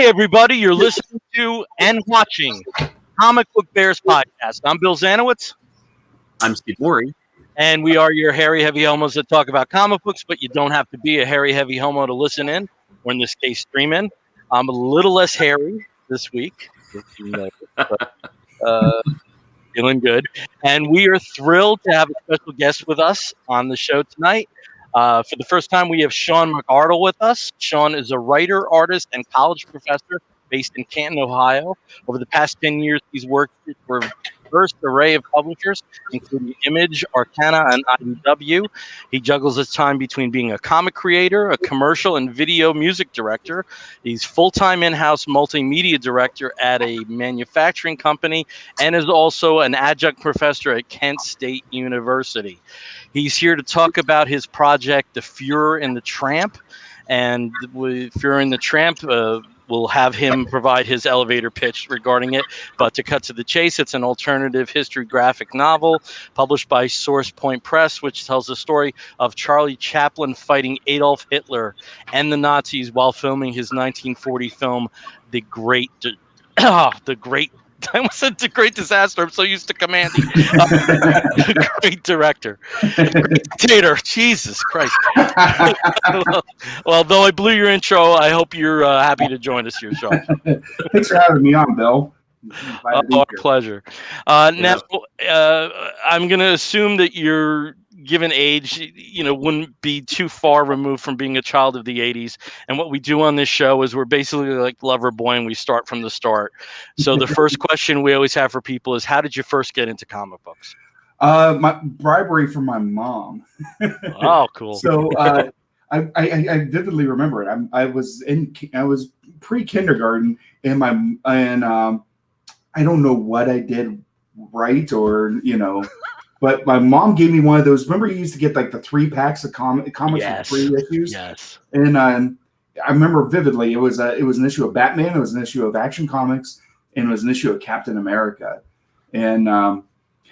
Hey, everybody, you're listening to and watching Comic Book Bears podcast. I'm Bill Zanowitz. I'm Steve Morey. And we are your hairy, heavy homos that talk about comic books, but you don't have to be a hairy, heavy homo to listen in, or in this case, stream in. I'm a little less hairy this week, if you know, but, feeling good. And we are thrilled to have a special guest with us on the show tonight. For the first time, we have Sean McArdle with us. Sean is a writer, artist, and college professor based in Canton, Ohio. Over the past 10 years, he's worked for a diverse array of publishers, including Image, Arcana, and IDW. He juggles his time between being a comic creator, a commercial and video music director. He's full-time in-house multimedia director at a manufacturing company and is also an adjunct professor at Kent State University. He's here to talk about his project, The Fuhrer and the Tramp. And with Fuhrer and the Tramp, we'll have him provide his elevator pitch regarding it. But to cut to the chase, it's an alternative history graphic novel published by Source Point Press, which tells the story of Charlie Chaplin fighting Adolf Hitler and the Nazis while filming his 1940 film, The Great I almost said The Great Disaster. I'm so used to commanding. Great director. Great dictator. Jesus Christ. Well, though I blew your intro, I hope you're happy to join us here, Sean. Thanks for having me on, Bill. Our pleasure. Now, I'm going to assume that you're given age, wouldn't be too far removed from being a child of the 80s. And what we do on this show is we're basically like Lover Boy, and we start from the start. So the first question we always have for people is, how did you first get into comic books? My bribery from my mom. Oh, cool. So I vividly remember it. I was pre-kindergarten, and I don't know what I did right, or but my mom gave me one of those. Remember, you used to get like the 3 packs of comics with 3 issues. Yes. And I remember vividly. It was an issue of Batman. It was an issue of Action Comics, and it was an issue of Captain America. And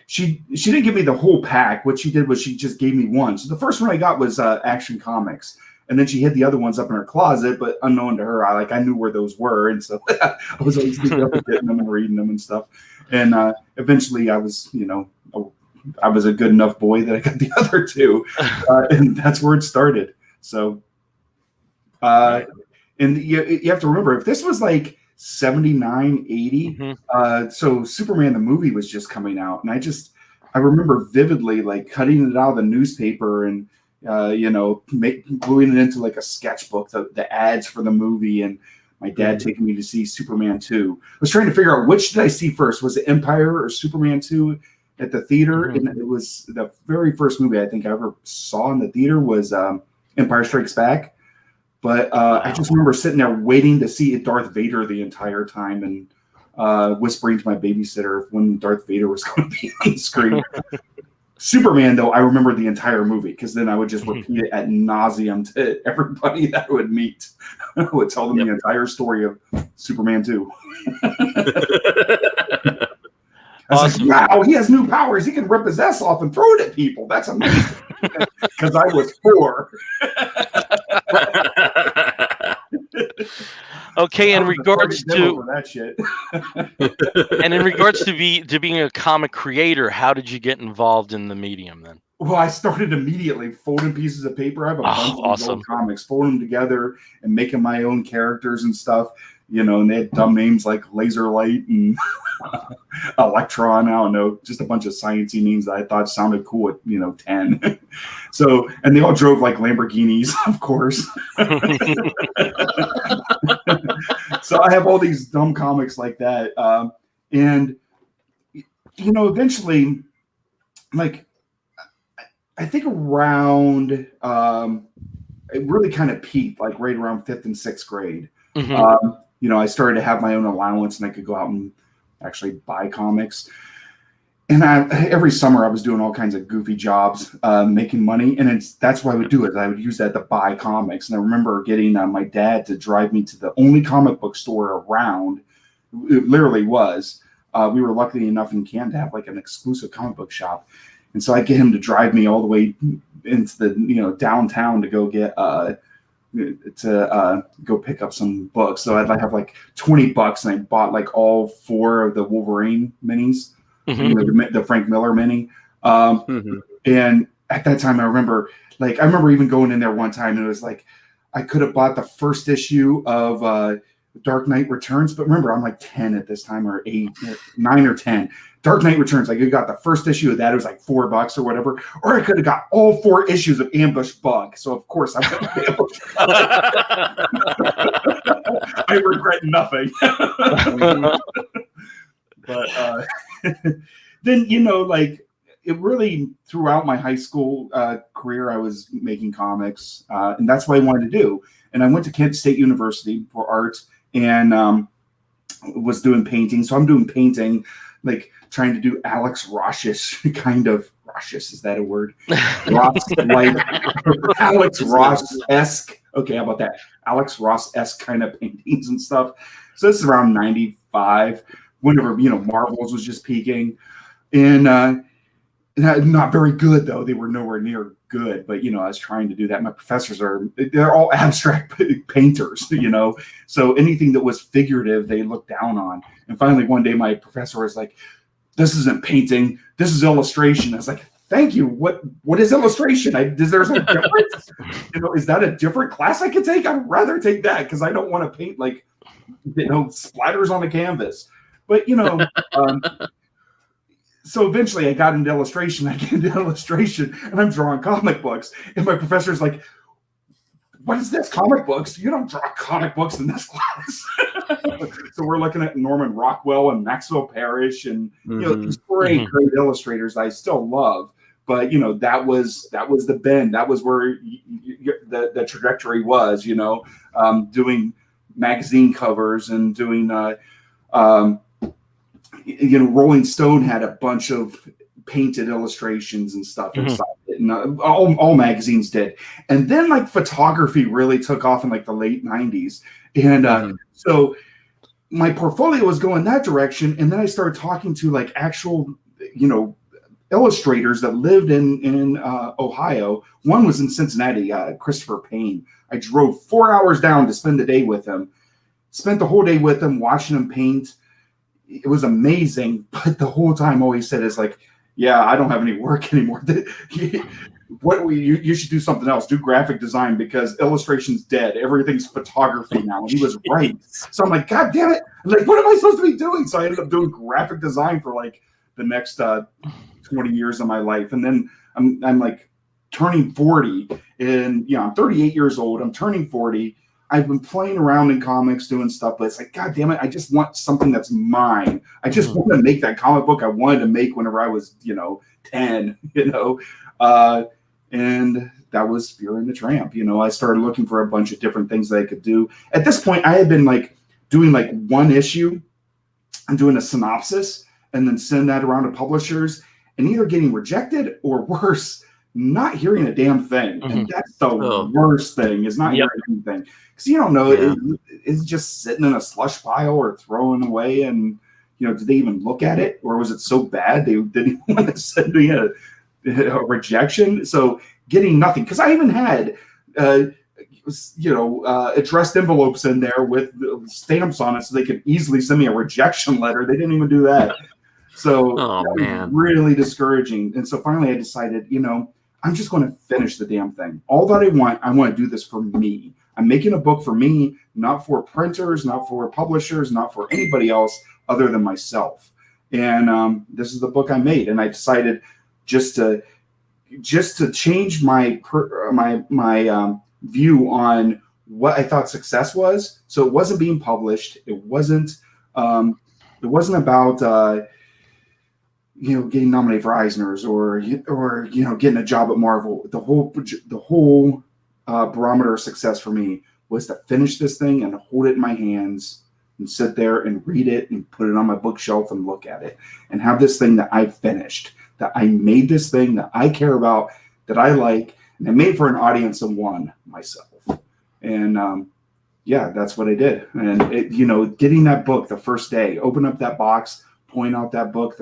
she didn't give me the whole pack. What she did was she just gave me one. So the first one I got was Action Comics. And then she hid the other ones up in her closet, but unknown to her, I knew where those were, and so I was always getting up and getting them and reading them and stuff. And eventually, I was a good enough boy that I got the other 2, and that's where it started. So, and you have to remember, if this was like 79, 80, so Superman the movie was just coming out, and I remember vividly like cutting it out of the newspaper and gluing it into like a sketchbook, the ads for the movie, and my dad taking me to see Superman 2. I was trying to figure out which did I see first. Was it Empire or Superman 2 at the theater? And it was the very first movie I think I ever saw in the theater was Empire Strikes Back. But I just remember sitting there waiting to see Darth Vader the entire time, and whispering to my babysitter when Darth Vader was going to be on the screen. Superman, though, I remember the entire movie, because then I would just repeat it ad nauseum to everybody that I would meet. I would tell them the entire story of Superman 2. I was like, wow, he has new powers. He can rip his ass off and throw it at people. That's amazing. Because I was 4. Okay, in regards to that shit. And in regards to being a comic creator, how did you get involved in the medium then? Well, I started immediately folding pieces of paper. I have a bunch of these old comics, folding them together and making my own characters and stuff. And they had dumb names like Laser Light and Electron. I don't know, just a bunch of sciencey names that I thought sounded cool at 10. So, and they all drove like Lamborghinis, of course. So I have all these dumb comics like that, and eventually, like I think around it really kind of peaked like right around 5th and 6th grade. I started to have my own allowance, and I could go out and actually buy comics. And every summer I was doing all kinds of goofy jobs, making money. And that's what I would do is I would use that to buy comics. And I remember getting my dad to drive me to the only comic book store around. It literally was. We were lucky enough in Canton to have like an exclusive comic book shop. And so I get him to drive me all the way into the downtown to go get to go pick up some books. So I'd have like $20, and I bought like all 4 of the Wolverine minis, the Frank Miller mini. And at that time, I remember even going in there one time, and it was like I could have bought the first issue of Dark Knight Returns, but remember, I'm like 10 at this time, or 9 or 10. Dark Knight Returns, I could have got the first issue of that. It was like $4 or whatever, or I could have got all 4 issues of Ambush Bug. So of course, I went with Ambush Bug. I regret nothing. But then it really, throughout my high school career, I was making comics, and that's what I wanted to do. And I went to Kent State University for art, and was doing painting. So I'm doing painting, like trying to do Alex Rossish kind of. Rossish, is that a word? Ross, like Alex Ross-esque. Okay, how about that? Alex Ross-esque kind of paintings and stuff. So this is around 95, whenever Marvels was just peaking, and not very good though. They were nowhere near good, but I was trying to do that. My professors they're all abstract painters, so anything that was figurative they looked down on. And finally one day my professor was like, "This isn't painting, this is illustration." I was like, "Thank you. What is illustration? Is there some difference? Is that a different class I could take? I'd rather take that, because I don't want to paint like splatters on the canvas." But so eventually I got into illustration. And I'm drawing comic books. And my professor's like, "What is this? Comic books? You don't draw comic books in this class." So we're looking at Norman Rockwell and Maxwell Parrish, and these great illustrators I still love. But that was the bend. That was where the trajectory was. Doing magazine covers and doing Rolling Stone had a bunch of painted illustrations and stuff inside it, and all magazines did. And then like photography really took off in like the late 90s, and so my portfolio was going that direction. And then I started talking to like actual illustrators that lived in Ohio. One was in Cincinnati, Christopher Payne. I drove 4 hours down to spend the day with him. Spent the whole day with him, watching him paint. It was amazing, but the whole time all he said is like, "Yeah, I don't have any work anymore. You should do something else. Do graphic design, because illustration's dead. Everything's photography now." And he was right. So I'm like, "God damn it! Like, what am I supposed to be doing?" So I ended up doing graphic design for like the next 20 years of my life. And then I'm like turning 40, and I'm 38 years old. I'm turning 40. I've been playing around in comics, doing stuff, but it's like, God damn it, I just want something that's mine. I just want to make that comic book I wanted to make whenever I was, 10, and that was Fuhrer and the Tramp. I started looking for a bunch of different things that I could do. At this point, I had been like doing like one issue and doing a synopsis and then send that around to publishers, and either getting rejected or worse, not hearing a damn thing. And that's the worst thing, is not hearing anything. Because you don't know, it's just sitting in a slush pile or thrown away. And, did they even look at it? Or was it so bad they didn't even want to send me a rejection? So getting nothing. Because I even had, addressed envelopes in there with stamps on it so they could easily send me a rejection letter. They didn't even do that. So that was really discouraging. And so finally I decided, I'm just going to finish the damn thing. All that I want to do this for me. I'm making a book for me, not for printers, not for publishers, not for anybody else other than myself. And this is the book I made. And I decided just to change my view on what I thought success was. So it wasn't being published. It wasn't about getting nominated for Eisners or getting a job at Marvel. The whole barometer of success for me was to finish this thing and hold it in my hands and sit there and read it and put it on my bookshelf and look at it and have this thing that I finished, that I made this thing that I care about, that I like, and I made for an audience of one, myself. And that's what I did. And getting that book the first day, open up that box, point out that book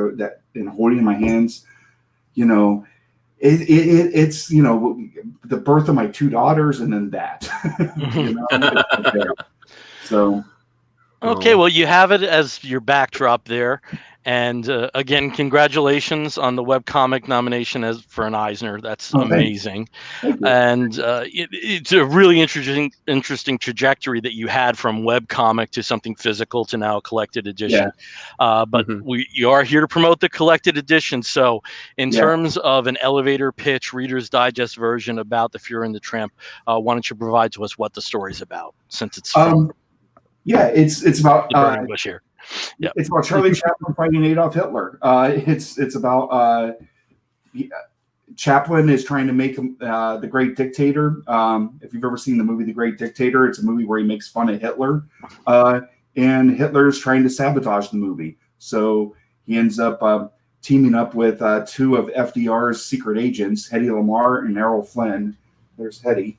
and holding in my hands, it's the birth of my 2 daughters and then that. So Okay, well, you have it as your backdrop there. And again, congratulations on the webcomic nomination for an Eisner. That's amazing. Thank you. And it's a really interesting trajectory that you had from webcomic to something physical to now a collected edition. But you are here to promote the collected edition. So in terms of an elevator pitch, Reader's Digest version about the Fuhrer and the Tramp, why don't you provide to us what the story's about, since it's from it's about the burning bush here. Yeah, it's about Charlie Chaplin fighting Adolf Hitler. It's about Chaplin is trying to make him the Great Dictator. If you've ever seen the movie The Great Dictator, it's a movie where he makes fun of Hitler, and Hitler is trying to sabotage the movie. So he ends up teaming up with 2 of FDR's secret agents, Hedy Lamarr and Errol Flynn. There's Hedy,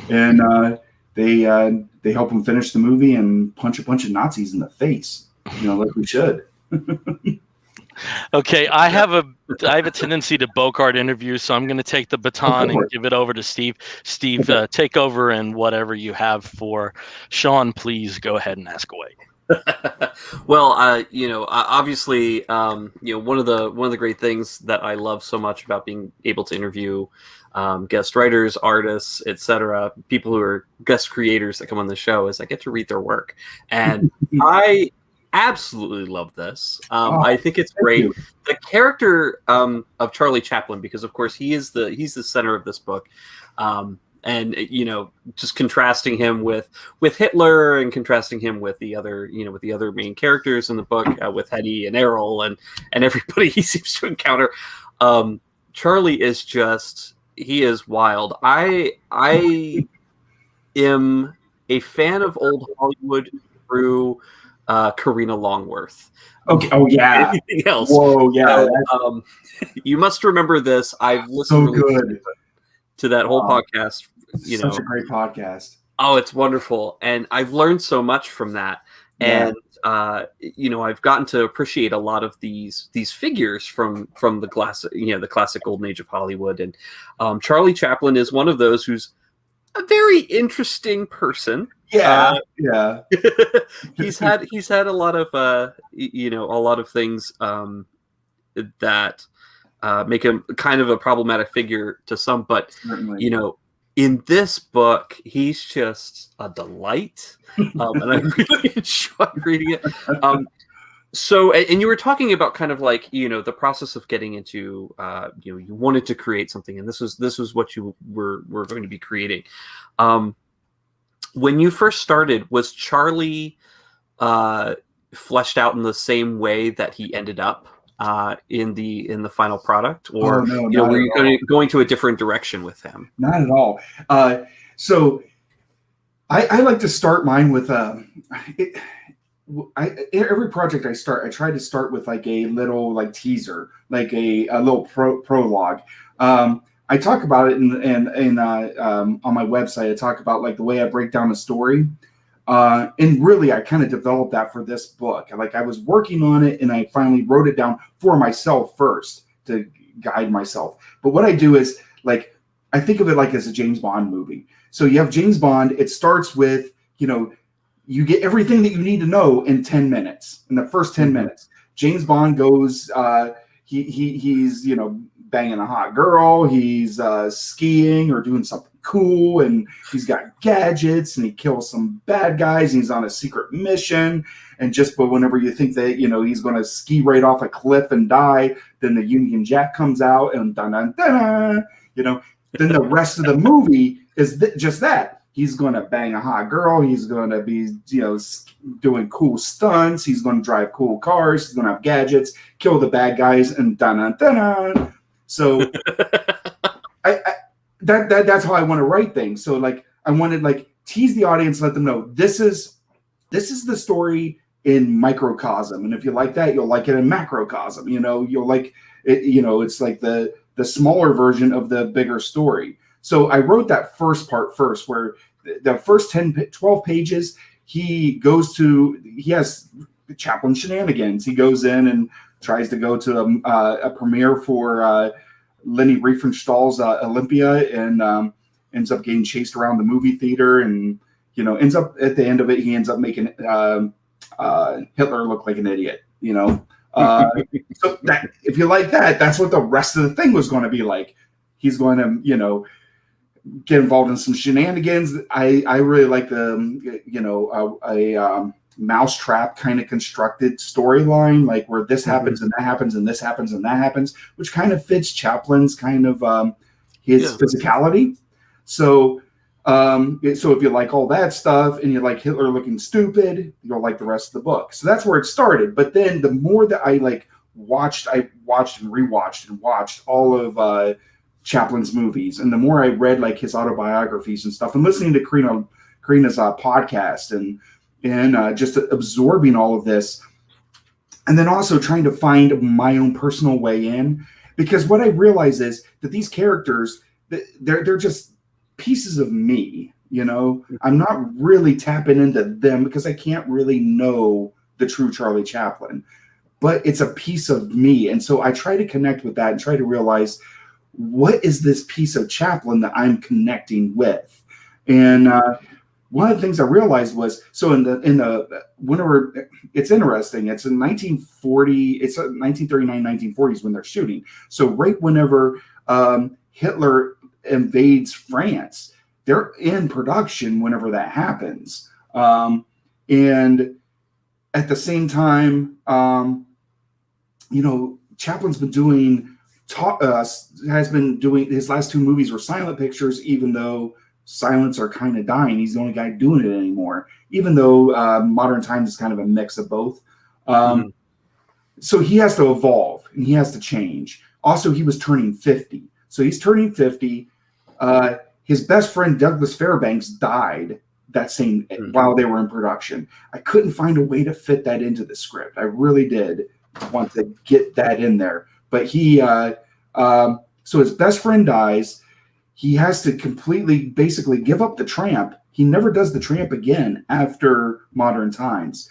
and they help him finish the movie and punch a bunch of Nazis in the face. Like we should. Okay, I have a tendency to Bogart interviews, so I'm going to take the baton and give it over to Steve. Steve, take over, and whatever you have for Sean, please go ahead and ask away. Well, obviously, one of the great things that I love so much about being able to interview guest writers, artists, etc., people who are guest creators that come on the show is I get to read their work, and I absolutely love this. I think it's great. The character of Charlie Chaplin, because of course he's the center of this book. And just contrasting him with Hitler and contrasting him with the other main characters in the book, with Hedy and Errol and everybody he seems to encounter. Charlie is he is wild. I am a fan of old Hollywood through Karina Longworth. Okay. Oh yeah. Anything else? Whoa, yeah. So, you must remember this. I've listened to that whole podcast. Such a great podcast. Oh, it's wonderful, and I've learned so much from that. And I've gotten to appreciate a lot of these figures from the classic golden age of Hollywood. And Charlie Chaplin is one of those who's a very interesting person. Yeah. he's had a lot of things that make him kind of a problematic figure to some, but certainly. In this book, he's just a delight, and I really enjoy reading it. So, and you were talking about kind of like the process of getting into you wanted to create something, and this was what you were going to be creating. When you first started, was Charlie fleshed out in the same way that he ended up in the final product, or were you going to a different direction with him? Not at all. So I like to start mine with every project I start, I try to start with like a little teaser, like a little prologue. I talk about it in on my website. I talk about like the way I break down a story. And really, I kind of developed that for this book. I was working on it, and I finally wrote it down for myself first to guide myself. But what I do is, I think of it like as a James Bond movie. So you have James Bond. It starts with, you get everything that you need to know in 10 minutes. In the first 10 minutes, James Bond goes, he's banging a hot girl. He's skiing or doing something cool, and he's got gadgets, and he kills some bad guys, and he's on a secret mission. And but whenever you think that he's going to ski right off a cliff and die, then the Union Jack comes out, and dun dun dun, then the rest of the movie is just that. He's going to bang a hot girl. He's going to be doing cool stunts. He's going to drive cool cars. He's going to have gadgets, kill the bad guys, and dun dun dun. So that's how I want to write things. So I want to tease the audience, let them know this is the story in microcosm, and if you like that, you'll like it in macrocosm. You'll like it. It's like the smaller version of the bigger story. So I wrote that first part first, where the first 12 pages, he has Chaplin shenanigans. He goes in and tries to go to a premiere for Leni Riefenstahl's Olympia, and ends up getting chased around the movie theater, and ends up at the end of it, he ends up making Hitler look like an idiot. So that if you like that, that's what the rest of the thing was going to be like. He's going to get involved in some shenanigans. I really like the a mousetrap kind of constructed storyline, like where this happens and that happens and this happens and that happens, which kind of fits Chaplin's kind of his physicality. So so if you like all that stuff and you like Hitler looking stupid, you'll like the rest of the book. So that's where it started. But then the more that I watched and rewatched and watched all of Chaplin's movies, and the more I read like his autobiographies and stuff, and listening to Karina's podcast, and just absorbing all of this, and then also trying to find my own personal way in, because what I realize is that these characters, they're just pieces of me. I'm not really tapping into them because I can't really know the true Charlie Chaplin, but it's a piece of me, and so I try to connect with that and try to realize, what is this piece of Chaplin that I'm connecting with? And one of the things I realized was, so in the whenever, it's interesting, it's in 1940, it's 1939, 1940s when they're shooting. So right whenever Hitler invades France, they're in production whenever that happens. And at the same time, Chaplin's been doing has been doing, his last two movies were silent pictures, even though silents are kind of dying. He's the only guy doing it anymore, even though Modern Times is kind of a mix of both. So he has to evolve and he has to change. Also, he was turning 50. So he's turning 50. His best friend, Douglas Fairbanks, died that same while they were in production. I couldn't find a way to fit that into the script. I really did want to get that in there. But he, so his best friend dies. He has to completely, basically give up the Tramp. He never does the Tramp again after Modern Times.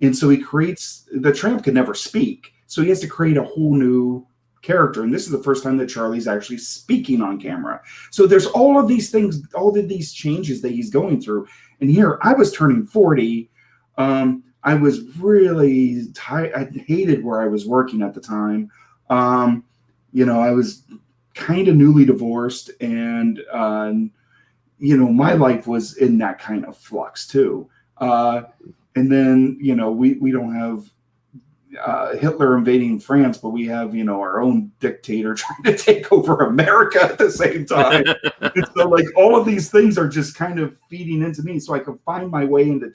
And so he creates, the Tramp can never speak. So he has to create a whole new character. And this is the first time that Charlie's actually speaking on camera. So there's all of these things, all of these changes that he's going through. And here I was turning 40. I was really tired. I hated where I was working at the time. I was kind of newly divorced, and my life was in that kind of flux too. And then we don't have Hitler invading France, but we have our own dictator trying to take over America at the same time. And so all of these things are just kind of feeding into me, so I can find my way into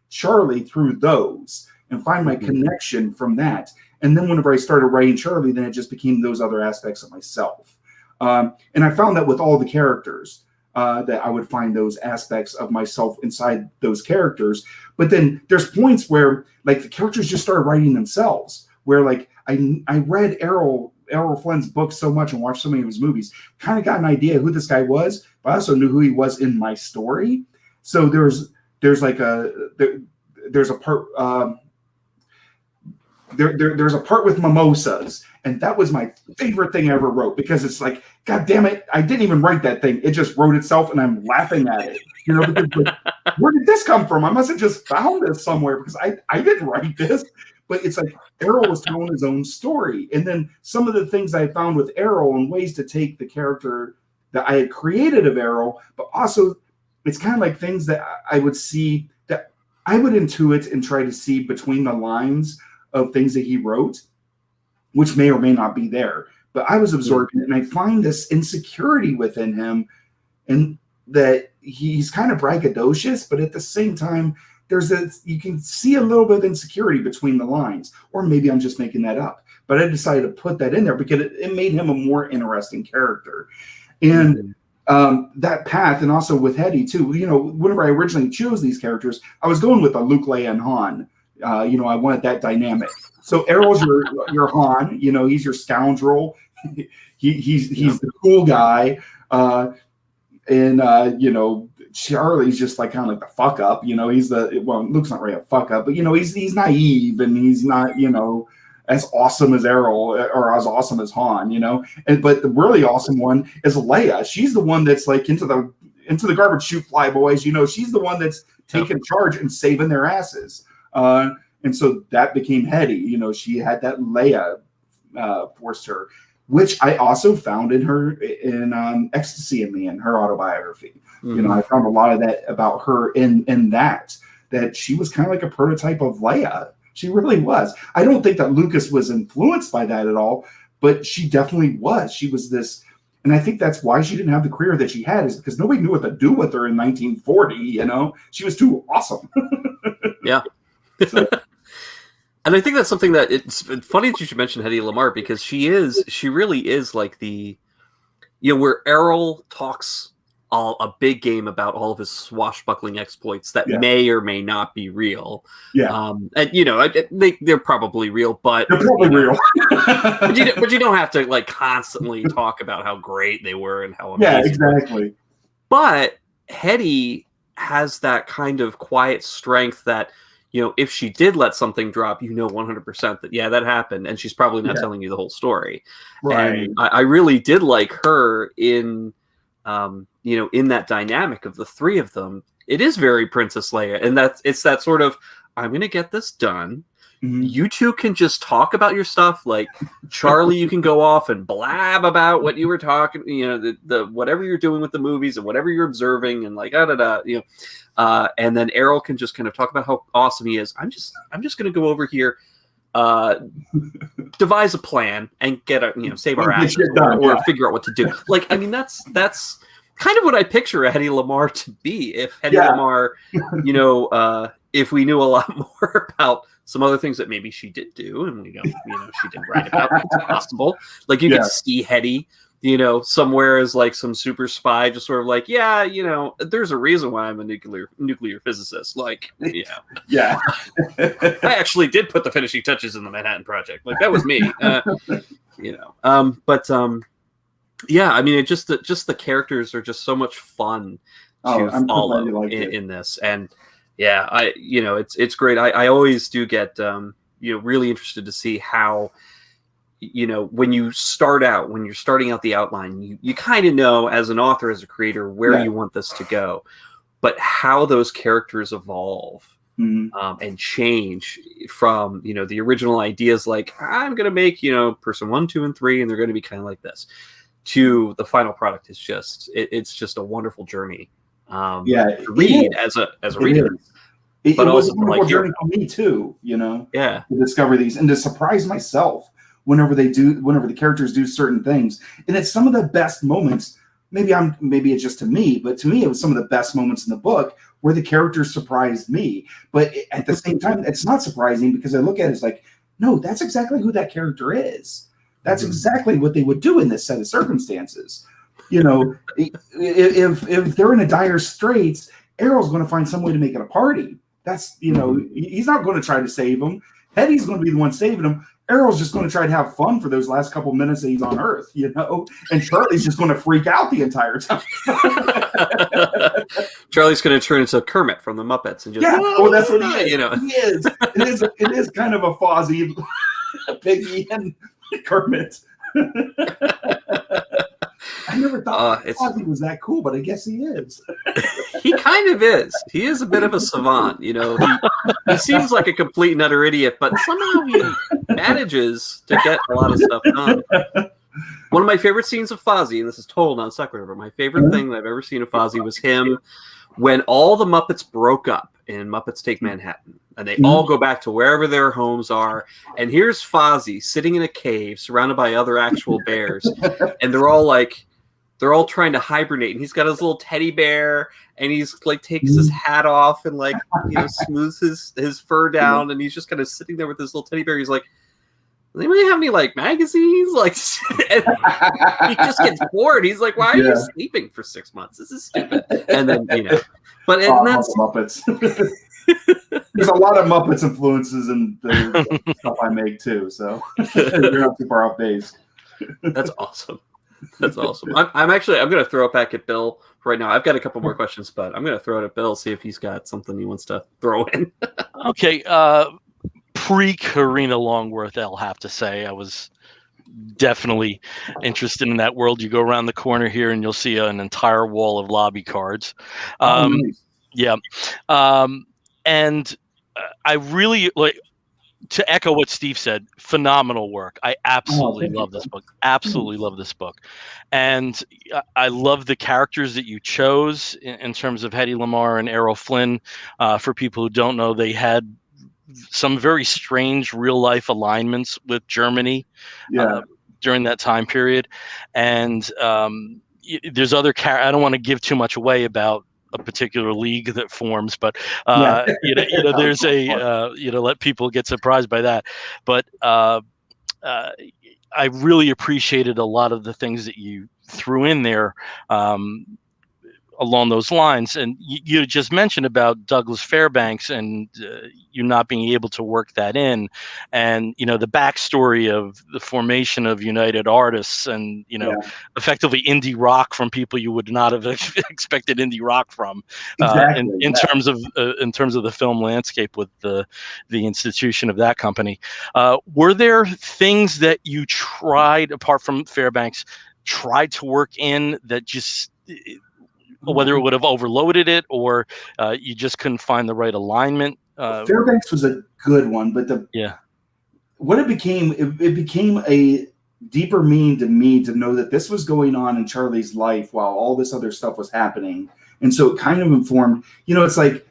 Charlie through those and find my connection from that. And then whenever I started writing Charlie, then it just became those other aspects of myself. And I found that with all the characters, that I would find those aspects of myself inside those characters. But then there's points where the characters just started writing themselves, where I read Errol Flynn's books so much and watched so many of his movies, kind of got an idea who this guy was, but I also knew who he was in my story. So there's a part, there's a part with mimosas, and that was my favorite thing I ever wrote, because it's God damn it, I didn't even write that thing. It just wrote itself, and I'm laughing at it. Because, where did this come from? I must have just found this somewhere, because I didn't write this. But it's Errol was telling his own story. And then some of the things I found with Errol and ways to take the character that I had created of Errol, but also it's kind of like things that I would see, that I would intuit and try to see between the lines of things that he wrote, which may or may not be there. But I was absorbing it, and I find this insecurity within him, and that he's kind of braggadocious, but at the same time, you can see a little bit of insecurity between the lines, or maybe I'm just making that up. But I decided to put that in there because it made him a more interesting character. And that path, and also with Hetty too, whenever I originally chose these characters, I was going with a Luke, Leia, and Han. I wanted that dynamic. So Errol's your Han, he's your scoundrel. He's the cool guy. And Charlie's just kind of the fuck up. Luke's not really a fuck up, but he's naive, and he's not, as awesome as Errol or as awesome as Han, but the really awesome one is Leia. She's the one that's like into the garbage chute, fly boys. She's the one that's taking charge and saving their asses. And so that became Hetty. She had that Leia forced her, which I also found in her in Ecstasy in Me, in her autobiography. Mm-hmm. I found a lot of that about her in that she was kind of like a prototype of Leia. She really was. I don't think that Lucas was influenced by that at all, but she definitely was. She was this, and I think that's why she didn't have the career that she had, is because nobody knew what to do with her in 1940. She was too awesome. Yeah. So. And I think that's something that it's funny that you should mention Hedy Lamarr, because she really is like the, where Errol talks a big game about all of his swashbuckling exploits that may or may not be real. Yeah. And they're probably real, but they're probably real. but you don't have to like constantly talk about how great they were and how amazing. Yeah, exactly. But Hedy has that kind of quiet strength that, if she did let something drop, 100% that, that happened. And she's probably not telling you the whole story. Right. And I really did like her in, in that dynamic of the three of them. It is very Princess Leia. And it's that sort of, I'm going to get this done. Mm-hmm. You two can just talk about your stuff. Like Charlie, you can go off and blab about what you were talking, the whatever you're doing with the movies and whatever you're observing and like, and then Errol can just kind of talk about how awesome he is. I'm just going to go over here, devise a plan and get save our asses or figure out what to do. Like, I mean, that's kind of what I picture Hedy Lamarr to be. If Hedy Lamarr, if we knew a lot more about some other things that maybe she did do, and she didn't write about, it's possible. Like you could see Hedy, somewhere as like some super spy, just sort of like, there's a reason why I'm a nuclear physicist. Like, yeah, I actually did put the finishing touches in the Manhattan Project. Like that was me, yeah, I mean, just the characters are just so much fun to follow in this, and it's great. I always do get really interested to see how. When you're starting out the outline, you kind of know as an author, as a creator, where you want this to go, but how those characters evolve and change from, the original ideas, like I'm going to make, person 1, 2, and 3, and they're going to be kind of like this, to the final product is just, it's just a wonderful journey. To read as a reader. It was a wonderful journey for me too, to discover these and to surprise myself whenever the characters do certain things. And it's some of the best moments. Maybe it's just to me, but to me, it was some of the best moments in the book where the characters surprised me. But at the same time, it's not surprising because I look at it as like, no, that's exactly who that character is. That's exactly what they would do in this set of circumstances. If they're in a dire straits, Errol's going to find some way to make it a party. That's, he's not going to try to save him. Hetty's going to be the one saving him. Errol's just going to try to have fun for those last couple minutes that he's on Earth, and Charlie's just going to freak out the entire time. Charlie's going to turn into Kermit from the Muppets and just that's what he is. He is. It is kind of a Fozzie, Piggy, and Kermit. I never thought Fozzie was that cool, but I guess he is. He kind of is. He is a bit of a savant, He seems like a complete and utter idiot, but somehow he manages to get a lot of stuff done. One of my favorite scenes of Fozzie, and this is total non sequitur, but my favorite thing that I've ever seen of Fozzie was him when all the Muppets broke up in Muppets Take Manhattan, and they all go back to wherever their homes are, and here's Fozzie sitting in a cave surrounded by other actual bears, and they're all trying to hibernate, and he's got his little teddy bear, and he's like takes his hat off and like smooths his fur down, and he's just kind of sitting there with his little teddy bear. He's like, does anybody have any like magazines? Like, and he just gets bored. He's like, why are you sleeping for 6 months? This is stupid. And then but that's Muppets. There's a lot of Muppets influences in the stuff I make too, so you're not too far off base. That's awesome. That's awesome. I'm going to throw it back at Bill right now. I've got a couple more questions, but I'm going to throw it at Bill, see if he's got something he wants to throw in. Okay. pre-Karina Longworth, I'll have to say. I was definitely interested in that world. You go around the corner here and you'll see an entire wall of lobby cards. Nice. Yeah. And I really like to echo what Steve said, phenomenal work. I absolutely love this book. Absolutely love this book. And I love the characters that you chose in terms of Hedy Lamarr and Errol Flynn. For people who don't know, they had some very strange real life alignments with Germany during that time period. And there's other I don't want to give too much away about a particular league that forms, but there's let people get surprised by that. But I really appreciated a lot of the things that you threw in there along those lines. And you just mentioned about Douglas Fairbanks and you not being able to work that in, and the backstory of the formation of United Artists, and effectively indie rock from people you would not have expected indie rock from, in terms of the film landscape with the institution of that company. Were there things that you tried, apart from Fairbanks, tried to work in that just whether it would have overloaded it or you just couldn't find the right alignment? Fairbanks was a good one, but what it became a deeper meaning to me to know that this was going on in Charlie's life while all this other stuff was happening. And so it kind of informed, it's like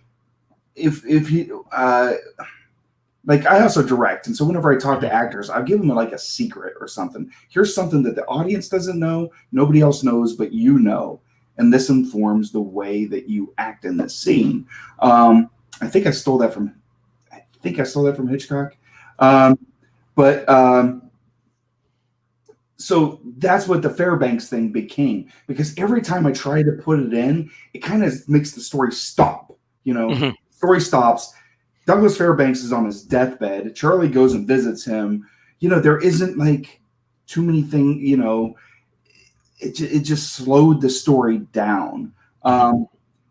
if you like, I also direct, and so whenever I talk to actors, I'll give them like a secret or something. Here's something that the audience doesn't know, nobody else knows, but you know. And this informs the way that you act in this scene. I think I stole that from Hitchcock. So that's what the Fairbanks thing became, because every time I try to put it in, it kind of makes the story stop. Story stops. Douglas Fairbanks is on his deathbed. Charlie goes and visits him. There isn't like too many things, It just slowed the story down.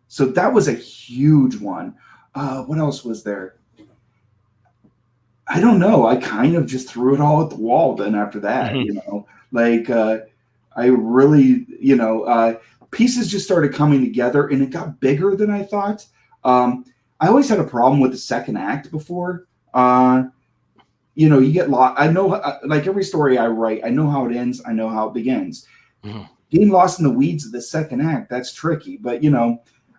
So that was a huge one. What else was there? I don't know. I kind of just threw it all at the wall then after that, I really, pieces just started coming together and it got bigger than I thought. I always had a problem with the second act before. You get lost. I know, like every story I write, I know how it ends. I know how it begins. Getting lost in the weeds of the second act, that's tricky. But,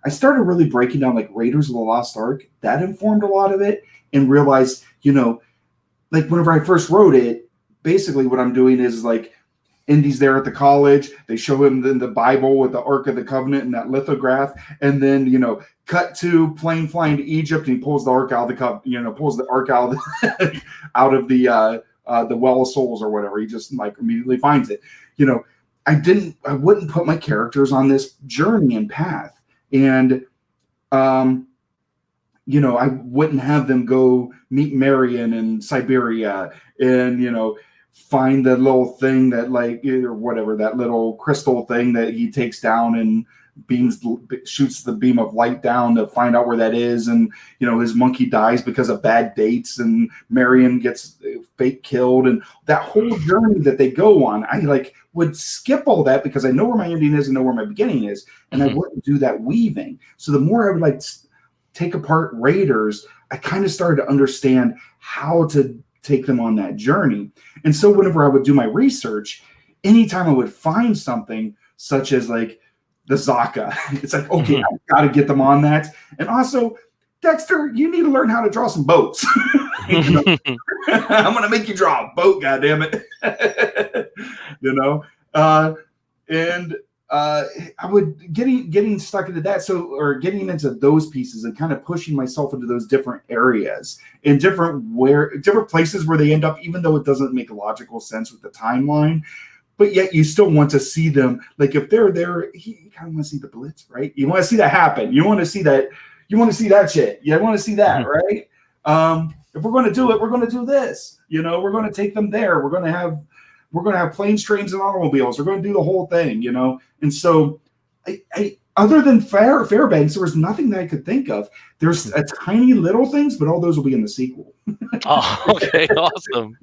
I started really breaking down like Raiders of the Lost Ark. That informed a lot of it, and realized, like whenever I first wrote it, basically what I'm doing is like Indy's there at the college. They show him the Bible with the Ark of the Covenant and that lithograph. And then, cut to plane flying to Egypt, and he pulls the Ark out of the pulls the Ark out of the, out of the Well of Souls or whatever. He just like immediately finds it. I wouldn't put my characters on this journey and path. And, I wouldn't have them go meet Marion in Siberia and, find the little thing that like, or whatever, that little crystal thing that he takes down and shoots the beam of light down to find out where that is. And, his monkey dies because of bad dates, and Marion gets fake killed, and that whole journey that they go on, I like would skip all that because I know where my ending is and know where my beginning is. And I wouldn't do that weaving. So the more I would like take apart Raiders, I kind of started to understand how to take them on that journey. And so whenever I would do my research, anytime I would find something such as like the Zaka, it's like, okay, I've got to get them on that. And also, Dexter, you need to learn how to draw some boats. I'm going to make you draw a boat, goddammit. I would getting stuck into that. Or getting into those pieces and kind of pushing myself into those different areas in different places where they end up, even though it doesn't make logical sense with the timeline. But yet you still want to see them. Like if they're there, you kind of want to see the blitz, right? You want to see that happen. You want to see that. You want to see that shit. You want to see that, right? If we're going to do it, we're going to do this. We're going to take them there. We're going to have planes, trains, and automobiles. We're going to do the whole thing. And so I other than Fairbanks, there was nothing that I could think of. There's a tiny little things, but all those will be in the sequel. Oh, okay, awesome.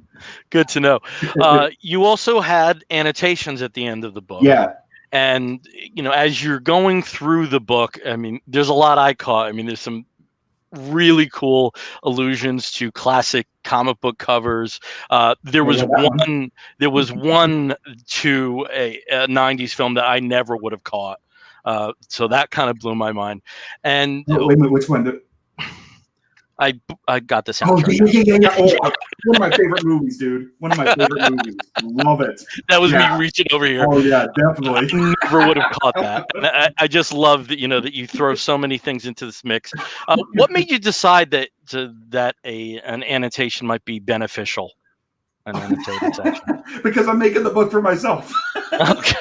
Good to know. You also had annotations at the end of the book. Yeah. And, as you're going through the book, I mean, there's a lot I caught. I mean, there's some really cool allusions to classic comic book covers. There was one to a 90s film that I never would have caught. So that kind of blew my mind. And wait a minute, which one? I got the soundtrack. Yeah. Oh, one of my favorite movies, dude. One of my favorite movies. Love it. That was me reaching over here. Oh yeah, definitely. I never would have caught that. And I just love that that you throw so many things into this mix. What made you decide that an annotation might be beneficial? An annotated section. Because I'm making the book for myself. Okay.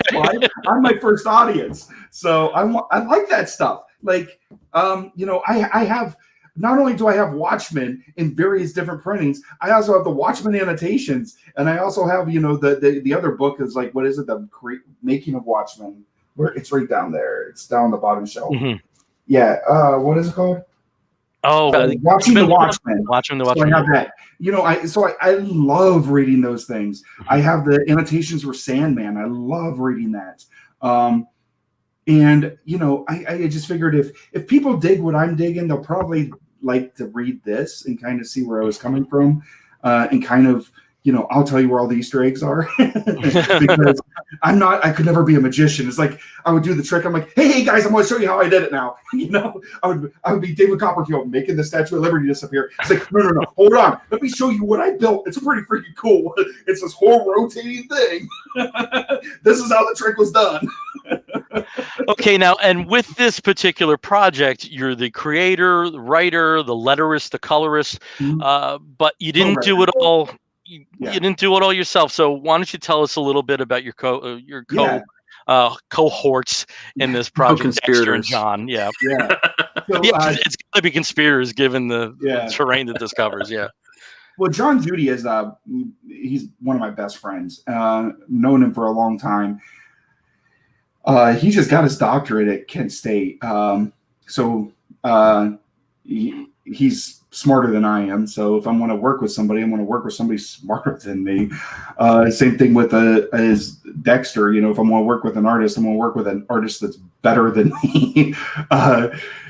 I'm my first audience, so I like that stuff. Like, I have. Not only do I have Watchmen in various different printings, I also have the Watchmen annotations, and I also have the other book is like, what is it? The Making of Watchmen. Where it's right down there. It's down the bottom shelf. Mm-hmm. Yeah. What is it called? Oh, Watching the Watchmen. Watching the Watchmen. So I have that. I love reading those things. I have the annotations for Sandman. I love reading that. And I just figured if people dig what I'm digging, they'll probably like to read this and kind of see where I was coming from, and kind of I'll tell you where all the Easter eggs are because I could never be a magician. It's like I would do the trick. I'm like, hey guys, I'm going to show you how I did it now. I would be David Copperfield making the Statue of Liberty disappear. It's like, no, hold on. Let me show you what I built. It's pretty freaking cool. It's this whole rotating thing. This is how the trick was done. Okay, now, and with this particular project, you're the creator, the writer, the letterist, the colorist, but you didn't do it all. You didn't do it all yourself. So why don't you tell us a little bit about your cohorts in this project, Dexter and John? Yeah. So, it's going to be conspirators given the terrain that this covers. Yeah. Well, John Judy is he's one of my best friends. Known him for a long time. He just got his doctorate at Kent State. He's smarter than I am. So if I want to work with somebody, I want to work with somebody smarter than me. Same thing with as Dexter. If I want to work with an artist, I'm going to work with an artist that's better than me.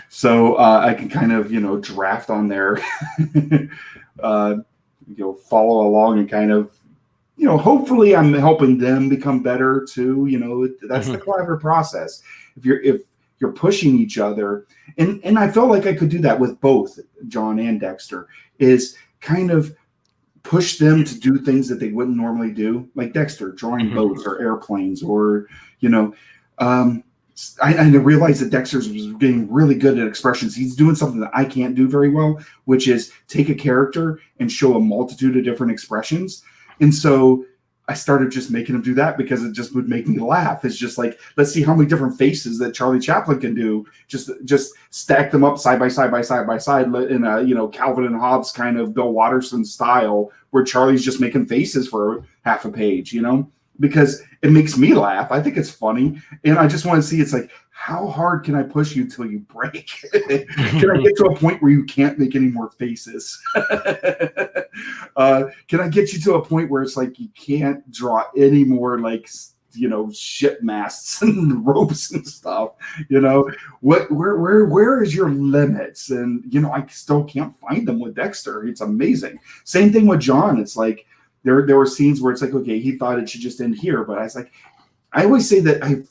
So I can kind of, draft on there, follow along and kind of, hopefully I'm helping them become better too. That's the collaborative process. If you're pushing each other, and I felt like I could do that with both John and Dexter, is kind of push them to do things that they wouldn't normally do, like Dexter drawing boats or airplanes, or I realized that Dexter's was getting really good at expressions. He's doing something that I can't do very well, which is take a character and show a multitude of different expressions. And so I started just making him do that because it just would make me laugh. It's just like, let's see how many different faces that Charlie Chaplin can do. Just stack them up side by side in a Calvin and Hobbes kind of Bill Watterson style, where Charlie's just making faces for half a page, because it makes me laugh. I think it's funny. And I just want to see, it's like, how hard can I push you till you break? Can I get to a point where you can't make any more faces? Can I get you to a point where it's like you can't draw any more like ship masts and ropes and stuff? Where is your limits? And I still can't find them with Dexter. It's amazing. Same thing with John. It's like there were scenes where it's like, okay, he thought it should just end here, but I always say that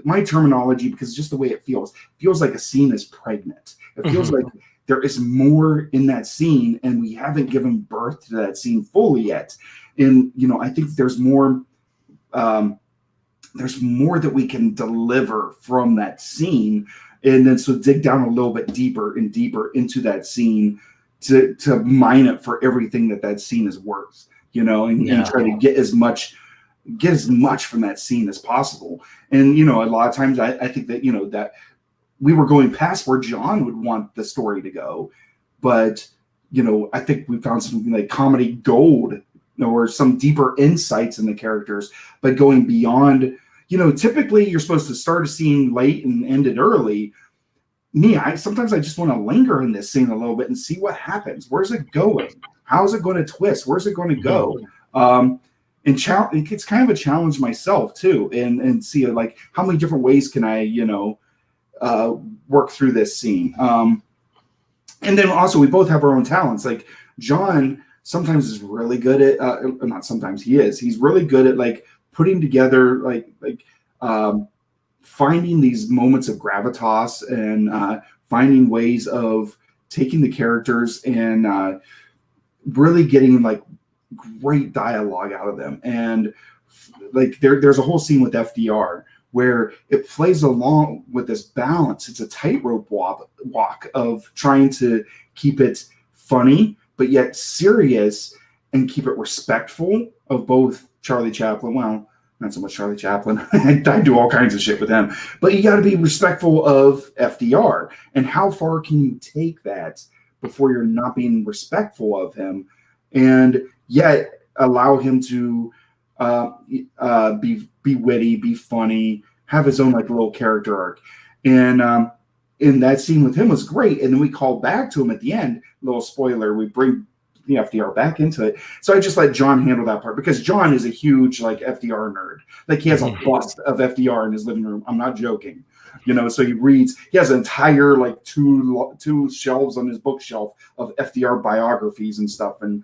my terminology, because just the way it feels like a scene is pregnant. It feels like there is more in that scene, and we haven't given birth to that scene fully yet. And I think there's more that we can deliver from that scene, and then so dig down a little bit deeper and deeper into that scene to mine it for everything that scene is worth, and try to get as much from that scene as possible. And a lot of times I think that that we were going past where John would want the story to go, but I think we found something like comedy gold or some deeper insights in the characters, but going beyond typically you're supposed to start a scene late and end it early. Sometimes I just want to linger in this scene a little bit and see what happens. Where's it going? How's it going to twist? Where's it going to go? And it's kind of a challenge myself too, and see like how many different ways can I, work through this scene. And then also we both have our own talents. Like John sometimes is really good at, not sometimes he's really good at like putting together finding these moments of gravitas and finding ways of taking the characters and really getting like great dialogue out of them. And like there's a whole scene with FDR where it plays along with this balance. It's a tightrope walk of trying to keep it funny but yet serious and keep it respectful of both Charlie Chaplin. Well, not so much Charlie Chaplin. I do all kinds of shit with him. But you got to be respectful of FDR. And how far can you take that before you're not being respectful of him and yet allow him to be witty, be funny, have his own like little character arc. And in that scene with him was great. And then we call back to him at the end. Little spoiler, we bring the FDR back into it. So I just let John handle that part because John is a huge like FDR nerd. Like he has a bust of FDR in his living room. I'm not joking. So he has an entire like two shelves on his bookshelf of FDR biographies and stuff. And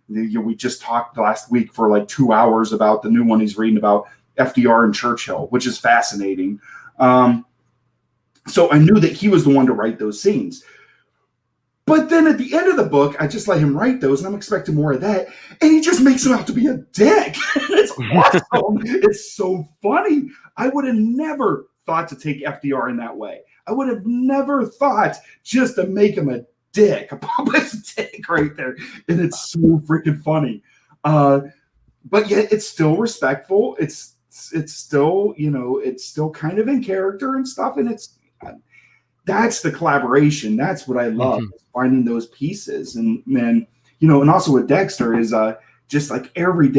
we just talked last week for like 2 hours about the new one he's reading about FDR and Churchill, which is fascinating. So I knew that he was the one to write those scenes. But then at the end of the book, I just let him write those, and I'm expecting more of that. And he just makes him out to be a dick. It's awesome. It's so funny. I would have never thought to take FDR in that way. I would have never thought just to make him a dick, a pompous dick right there. And it's so freaking funny. But yet it's still respectful. It's still, it's still kind of in character and stuff. And that's the collaboration. That's what I love, finding those pieces. And also with Dexter is just like every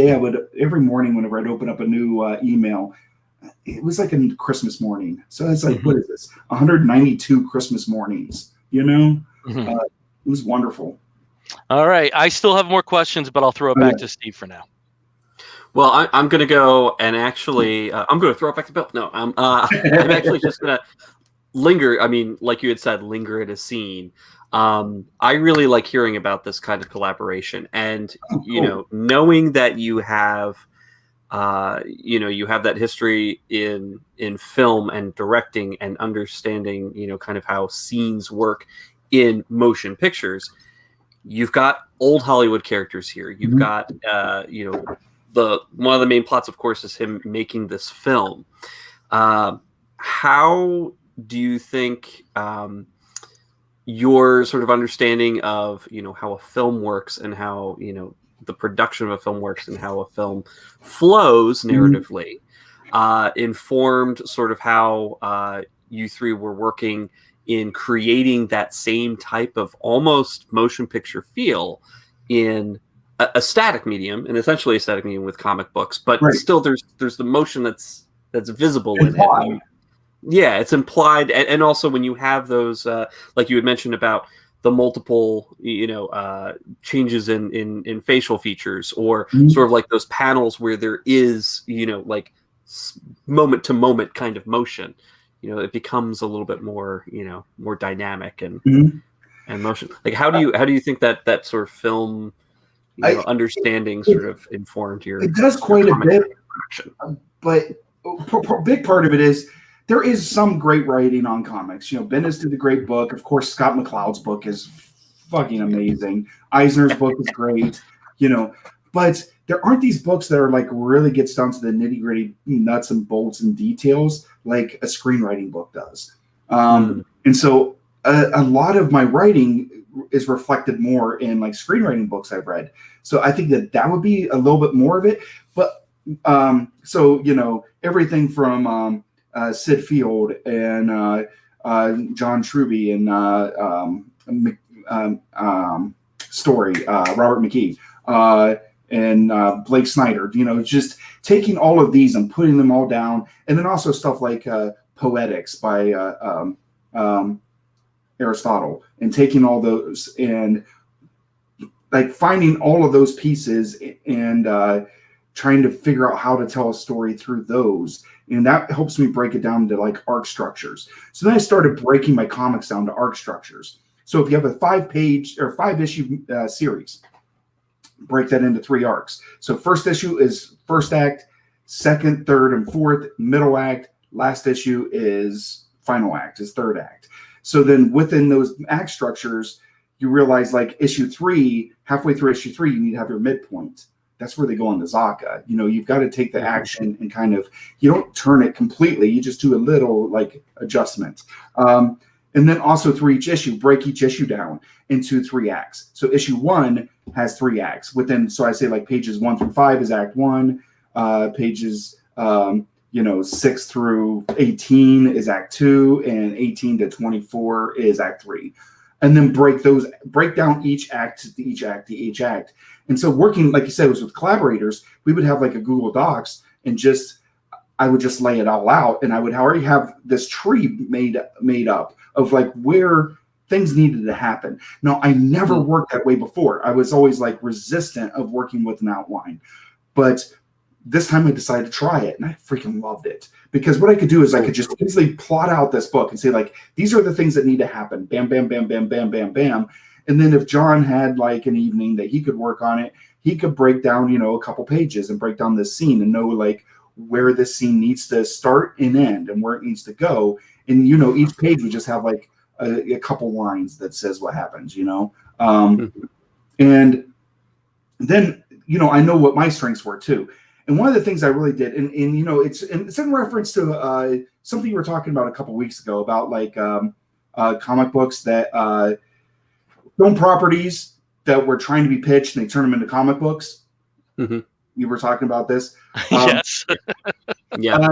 morning whenever I'd open up a new email, it was like a Christmas morning. So it's like, what is this? 192 Christmas mornings, It was wonderful. All right. I still have more questions, but I'll throw it back to Steve for now. Well, I'm going to go and actually, I'm going to throw it back to Bill. No, I'm actually just going to linger. I mean, like you had said, linger at a scene. I really like hearing about this kind of collaboration, and knowing that you have, you have that history in film and directing and understanding, kind of how scenes work in motion pictures. You've got old Hollywood characters here. You've got, one of the main plots, of course, is him making this film. How do you think your sort of understanding of how a film works and how the production of a film works and how a film flows narratively informed sort of how you three were working in creating that same type of almost motion picture feel in a static medium, and essentially a static medium with comic books, but still there's the motion that's visible in it. Yeah, it's implied, and also when you have those, like you had mentioned about the multiple, changes in facial features, or sort of like those panels where there is, like moment to moment kind of motion. It becomes a little bit more, more dynamic and motion. Like how do you think that sort of film, understanding sort of informed your? It does quite a bit, but a big part of it is. There is some great writing on comics. Bendis did a great book. Of course, Scott McCloud's book is fucking amazing. Eisner's book is great, but there aren't these books that are like really gets down to the nitty gritty nuts and bolts and details like a screenwriting book does. And so a lot of my writing is reflected more in like screenwriting books I've read. So I think that would be a little bit more of it. But everything from Sid Field and John Truby and Story, Robert McKee, and Blake Snyder, just taking all of these and putting them all down. And then also stuff like Poetics by Aristotle, and taking all those and like finding all of those pieces and trying to figure out how to tell a story through those. And that helps me break it down to like arc structures. So then I started breaking my comics down to arc structures. So if you have a 5-page or 5-issue series, break that into 3 arcs. So first issue is first act, second, third, and fourth, middle act. Last issue is final act, is third act. So then within those act structures, you realize like issue 3, halfway through issue 3, you need to have your midpoint. That's where they go on the Zaka. You've got to take the action and kind of, you don't turn it completely. You just do a little like adjustment. And then also through each issue, break each issue down into 3 acts. So issue 1 has 3 acts so I say like pages 1 through 5 is act 1, pages 6 through 18 is act 2, and 18 to 24 is act 3. And then break down each act to each act. And so working, like you said, was with collaborators, we would have like a Google Docs and I would just lay it all out, and I would already have this tree made up of like where things needed to happen. Now, I never worked that way before. I was always like resistant of working with an outline, but this time I decided to try it, and I freaking loved it, because what I could do is I could just easily plot out this book and say like, these are the things that need to happen. Bam, bam, bam, bam, bam, bam, bam. And then if John had like an evening that he could work on it, he could break down, a couple pages and break down this scene and know like where this scene needs to start and end and where it needs to go. And, each page would just have like a couple lines that says what happens, and then, I know what my strengths were too. And one of the things I really did, and it's in reference to something you were talking about a couple weeks ago about like comic books that film properties that were trying to be pitched and they turn them into comic books. Mm-hmm. You were talking about this. Yes. Yeah.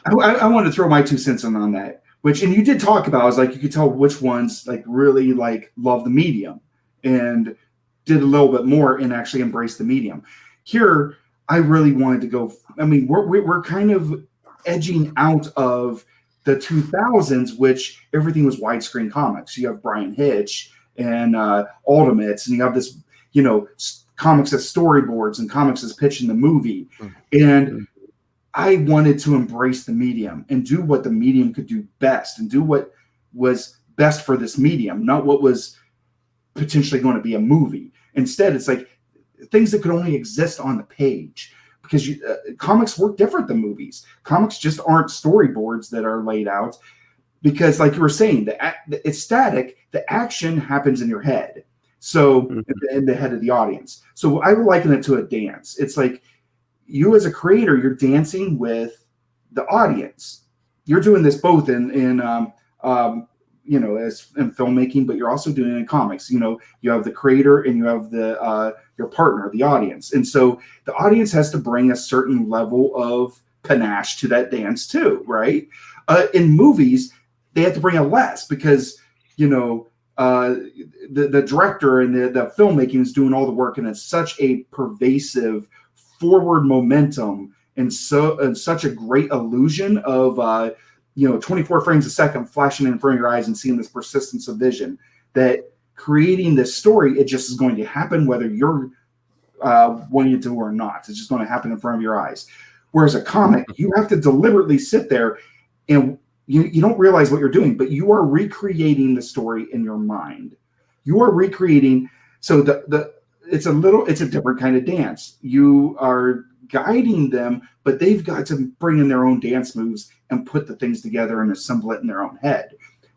I wanted to throw my 2 cents in on that, and you did talk about, I was like, you could tell which ones like really like love the medium and did a little bit more and actually embrace the medium. Here, I really wanted to go. I mean, we're kind of edging out of the 2000s, which everything was widescreen comics. You have Brian Hitch and Ultimates, and you have this, comics as storyboards and comics as pitching the movie. And I wanted to embrace the medium and do what the medium could do best and do what was best for this medium, not what was potentially going to be a movie. Instead, it's like things that could only exist on the page, because comics work different than movies. Comics just aren't storyboards that are laid out, because like you were saying, it's static. The action happens in your head. So in the head of the audience. So I would liken it to a dance. It's like you as a creator, you're dancing with the audience. You're doing this both as in filmmaking, but you're also doing it in comics. You have the creator and you have your partner, the audience. And so the audience has to bring a certain level of panache to that dance too, right? In movies, they have to bring a less, because, the director and the filmmaking is doing all the work, and it's such a pervasive forward momentum and such a great illusion of 24 frames a second flashing in front of your eyes and seeing this persistence of vision, that creating this story, it just is going to happen whether you're wanting it to or not. It's just going to happen in front of your eyes. Whereas a comic, you have to deliberately sit there and you don't realize what you're doing, but you are recreating the story in your mind. You are recreating. So it's a different kind of dance. You are guiding them, but they've got to bring in their own dance moves and put the things together and assemble it in their own head.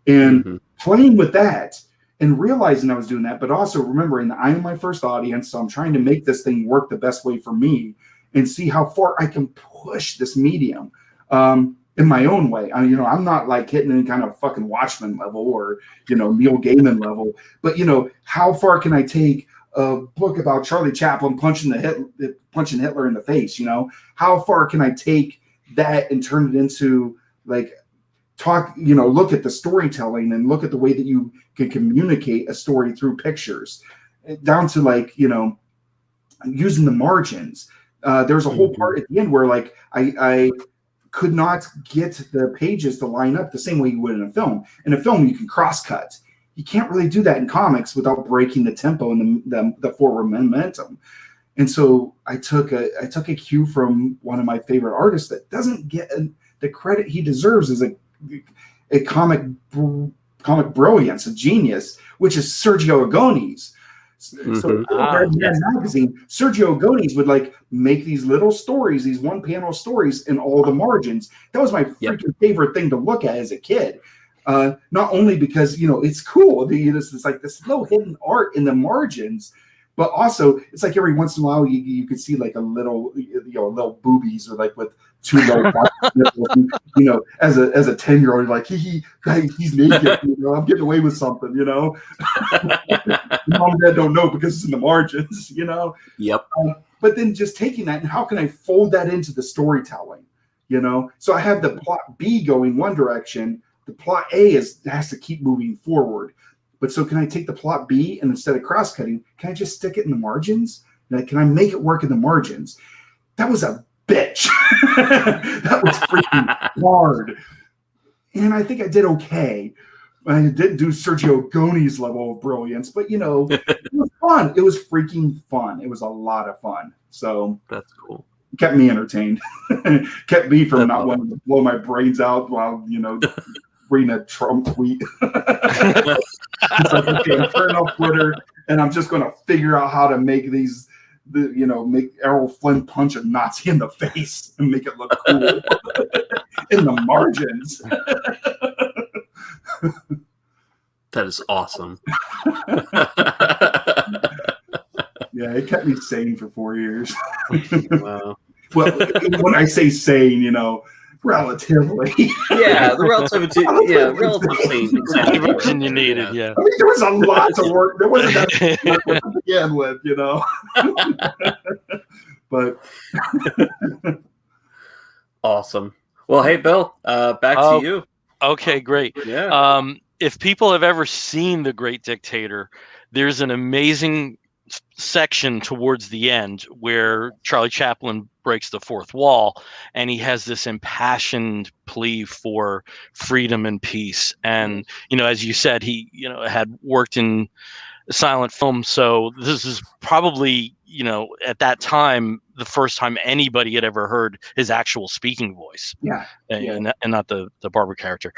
And playing with that and realizing I was doing that, but also remembering that I am my first audience, so I'm trying to make this thing work the best way for me and see how far I can push this medium in my own way. I'm not like hitting any kind of fucking Watchmen level or, Neil Gaiman level, but, how far can I take a book about Charlie Chaplin punching Hitler in the face? How far can I take that and turn it into like look at the storytelling and look at the way that you can communicate a story through pictures, down to like, using the margins. There's a whole part at the end where like I could not get the pages to line up the same way you would in a film. In a film, you can cross-cut. You can't really do that in comics without breaking the tempo and the forward momentum. And so I took a cue from one of my favorite artists that doesn't get the credit he deserves as a comic brilliance, a genius, which is Sergio Aragonés. So magazine, Sergio Aragonés would like make these little stories, these one-panel stories in all the margins. That was my freaking favorite thing to look at as a kid. Not only because it's cool, it's like this little hidden art in the margins, but also it's like every once in a while you could see like a little little boobies or like with two little nipples, as a 10-year-old, like he's naked, I'm getting away with something, Mom and Dad don't know because it's in the margins, Yep. But then just taking that and how can I fold that into the storytelling, So I have the plot B going one direction. The plot A has to keep moving forward. But so can I take the plot B and instead of cross-cutting, can I just stick it in the margins? Can I make it work in the margins? That was a bitch. That was freaking hard. And I think I did okay. I didn't do Sergio Aragonés level of brilliance, but it was fun. It was freaking fun. It was a lot of fun. So that's cool. Kept me entertained. Kept me from not wanting to blow my brains out while, reading a Trump tweet. It's like, okay, I'm turning off Twitter and I'm just going to figure out how to make these, make Errol Flynn punch a Nazi in the face and make it look cool in the margins. That is awesome. Yeah, it kept me sane for 4 years. Wow. Well, when I say sane, relatively. Yeah, the relative sane version you needed. Yeah. I mean, there was a lot to work. There wasn't that much work to begin with, But awesome. Well, hey, Bill, back to you. Okay, great. Yeah. If people have ever seen The Great Dictator, there's an amazing section towards the end where Charlie Chaplin breaks the fourth wall and he has this impassioned plea for freedom and peace. And, as you said, he, had worked in silent film. So this is probably, at that time, the first time anybody had ever heard his actual speaking voice. Yeah. And not the Barber character.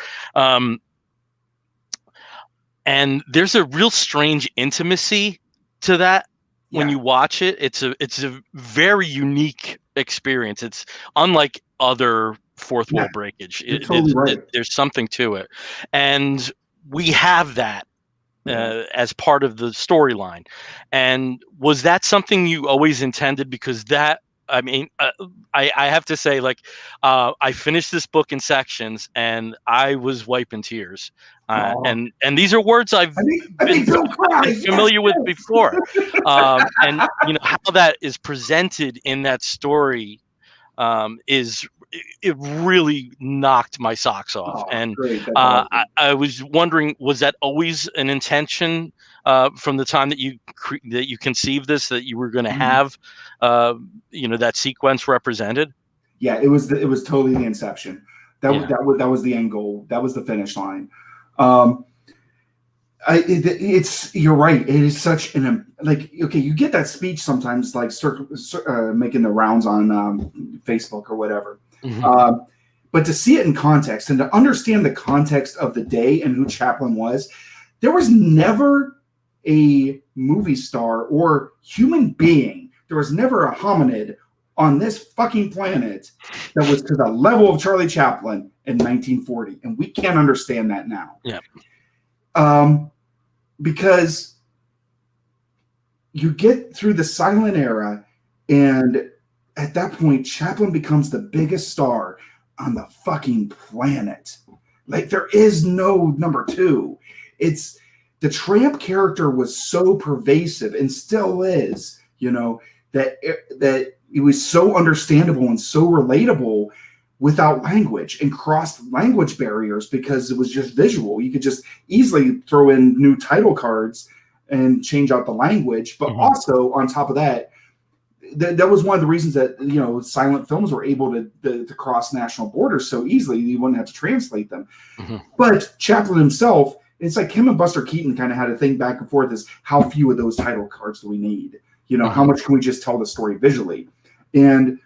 And there's a real strange intimacy to that when you watch it. It's a very unique experience. It's unlike other fourth wall breakage. There's something to it, and we have that as part of the storyline. And was that something you always intended? Because that, I mean, I have to say, like, I finished this book in sections and I was wiping tears. And these are words I've been familiar with before. And, how that is presented in that story it really knocked my socks off. Awesome. I was wondering, was that always an intention from the time that you conceived this, that you were going to have, that sequence represented? Yeah, it was totally the inception. That was the end goal. That was the finish line. You're right. It is such you get that speech sometimes, like making the rounds on Facebook or whatever. Mm-hmm. But to see it in context and to understand the context of the day and who Chaplin was, there was never a movie star or human being. There was never a hominid on this fucking planet that was to the level of Charlie Chaplin in 1940. And we can't understand that now. Yeah. Because you get through the silent era, and at that point, Chaplin becomes the biggest star on the fucking planet. Like, there is no number two. It's the Tramp character was so pervasive and still is, that it was so understandable and so relatable without language, and crossed language barriers because it was just visual. You could just easily throw in new title cards and change out the language. But also on top of that, that was one of the reasons that, you know, silent films were able to cross national borders so easily. You wouldn't have to translate them. Mm-hmm. But Chaplin himself, it's like him and Buster Keaton kind of had a thing back and forth, is how few of those title cards do we need? You know, how much can we just tell the story visually? And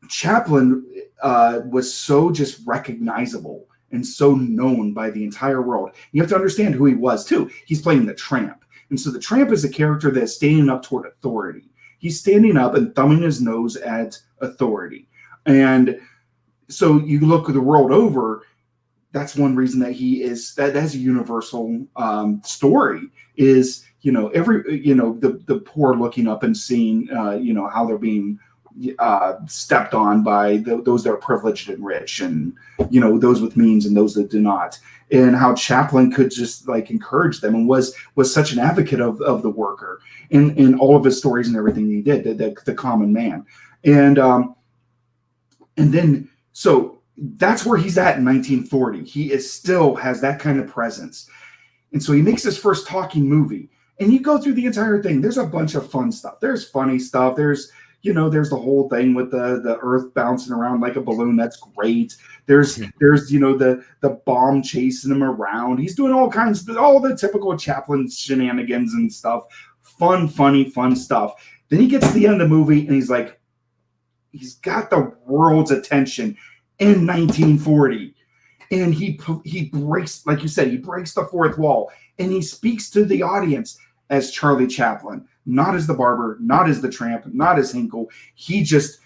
Chaplin was so just recognizable and so known by the entire world. You have to understand who he was too. He's playing the Tramp. And so the Tramp is a character that's standing up toward authority. He's standing up and thumbing his nose at authority. And so you look the world over, that's one reason that he is, that has a universal story, is, you know, the poor looking up and seeing, you know, how they're being stepped on by those that are privileged and rich, and, you know, those with means and those that do not, and how Chaplin could just like encourage them and was such an advocate of the worker in all of his stories and everything he did, the common man. And then so that's where he's at in 1940. He still has that kind of presence. And so he makes his first talking movie, and you go through the entire thing. There's a bunch of fun stuff. There's funny stuff. There's the whole thing with the earth bouncing around like a balloon. That's great. There's, you know, the bomb chasing him around. He's doing all the typical Chaplin shenanigans and stuff. Funny stuff. Then he gets to the end of the movie and he's like, he's got the world's attention in 1940. And he breaks, like you said, he breaks the fourth wall, and he speaks to the audience as Charlie Chaplin, not as the barber, not as the Tramp, not as Hinkle. He just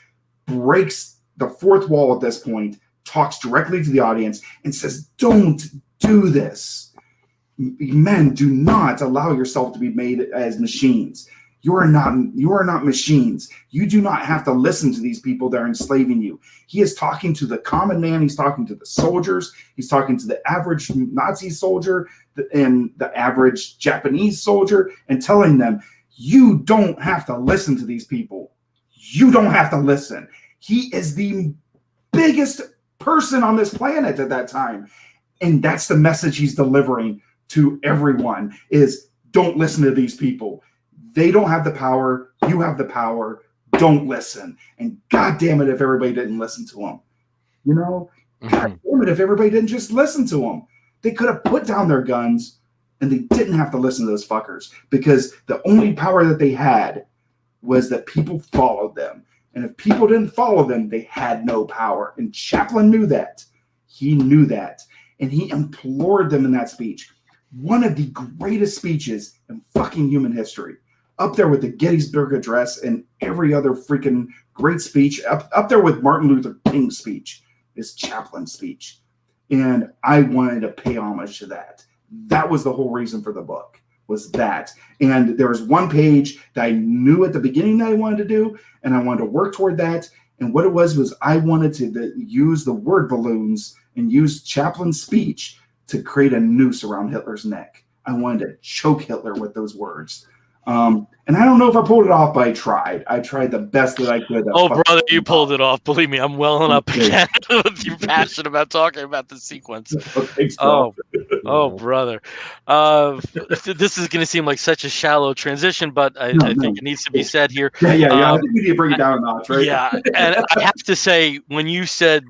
breaks the fourth wall at this point, talks directly to the audience, and says, don't do this. Men, do not allow yourself to be made as machines. You are not machines. You do not have to listen to these people that are enslaving you. He is talking to the common man. He's talking to the soldiers. He's talking to the average Nazi soldier and the average Japanese soldier, and telling them, you don't have to listen to these people. You don't have to listen. He is the biggest person on this planet at that time. And that's the message he's delivering to everyone, is don't listen to these people. They don't have the power. You have the power. Don't listen. And God damn it if everybody didn't listen to him. You know? God damn it if everybody didn't just listen to him. They could have put down their guns, and they didn't have to listen to those fuckers, because the only power that they had was that people followed them. And if people didn't follow them, they had no power. And Chaplin knew that. He knew that. And he implored them in that speech. One of the greatest speeches in fucking human history. Up there with the Gettysburg Address and every other freaking great speech. Up there with Martin Luther King's speech. Is Chaplin's speech. And I wanted to pay homage to that. That was the whole reason for the book, was that. And there was one page that I knew at the beginning that I wanted to do, and I wanted to work toward that. And what it was I wanted to use the word balloons and use Chaplin's speech to create a noose around Hitler's neck. I wanted to choke Hitler with those words. And I don't know if I pulled it off, but I tried. I tried the best that I could. Oh, brother, you pulled it off. Believe me, I'm welling up again with your passion about talking about the sequence. Oh, brother. This is going to seem like such a shallow transition, but I think it needs to be said here. Yeah. I think we need to bring it down a notch, right? Yeah, and I have to say, when you said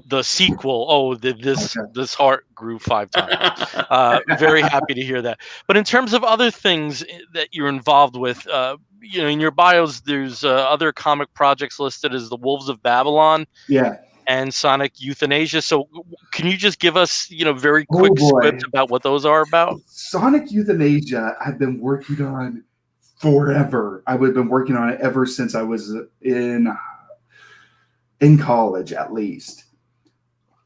the sequel, this heart grew 5 times. Very happy to hear that. But in terms of other things that you're involved with, you know, in your bios, there's other comic projects listed as the Wolves of Babylon, and Sonic Euthanasia. So can you just give us, you know, very quick script about what those are about? Sonic Euthanasia, I've been working on forever. I've been working on it ever since I was in college, at least.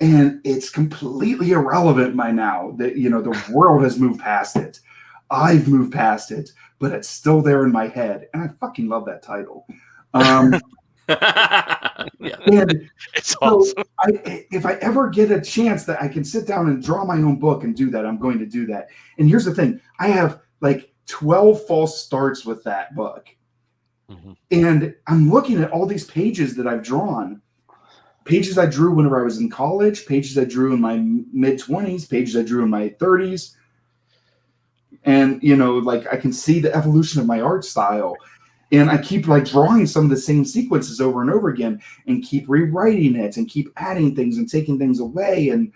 And it's completely irrelevant by now. That, you know, the world has moved past it. I've moved past it, but it's still there in my head. And I fucking love that title. And it's awesome. If I ever get a chance that I can sit down and draw my own book and do that, I'm going to do that. And here's the thing. I have like 12 false starts with that book. And I'm looking at all these pages that I've drawn. Pages I drew whenever I was in college, pages I drew in my mid-20s, pages I drew in my 30s. And, you know, like I can see the evolution of my art style. And I keep like drawing some of the same sequences over and over again and keep rewriting it and keep adding things and taking things away. And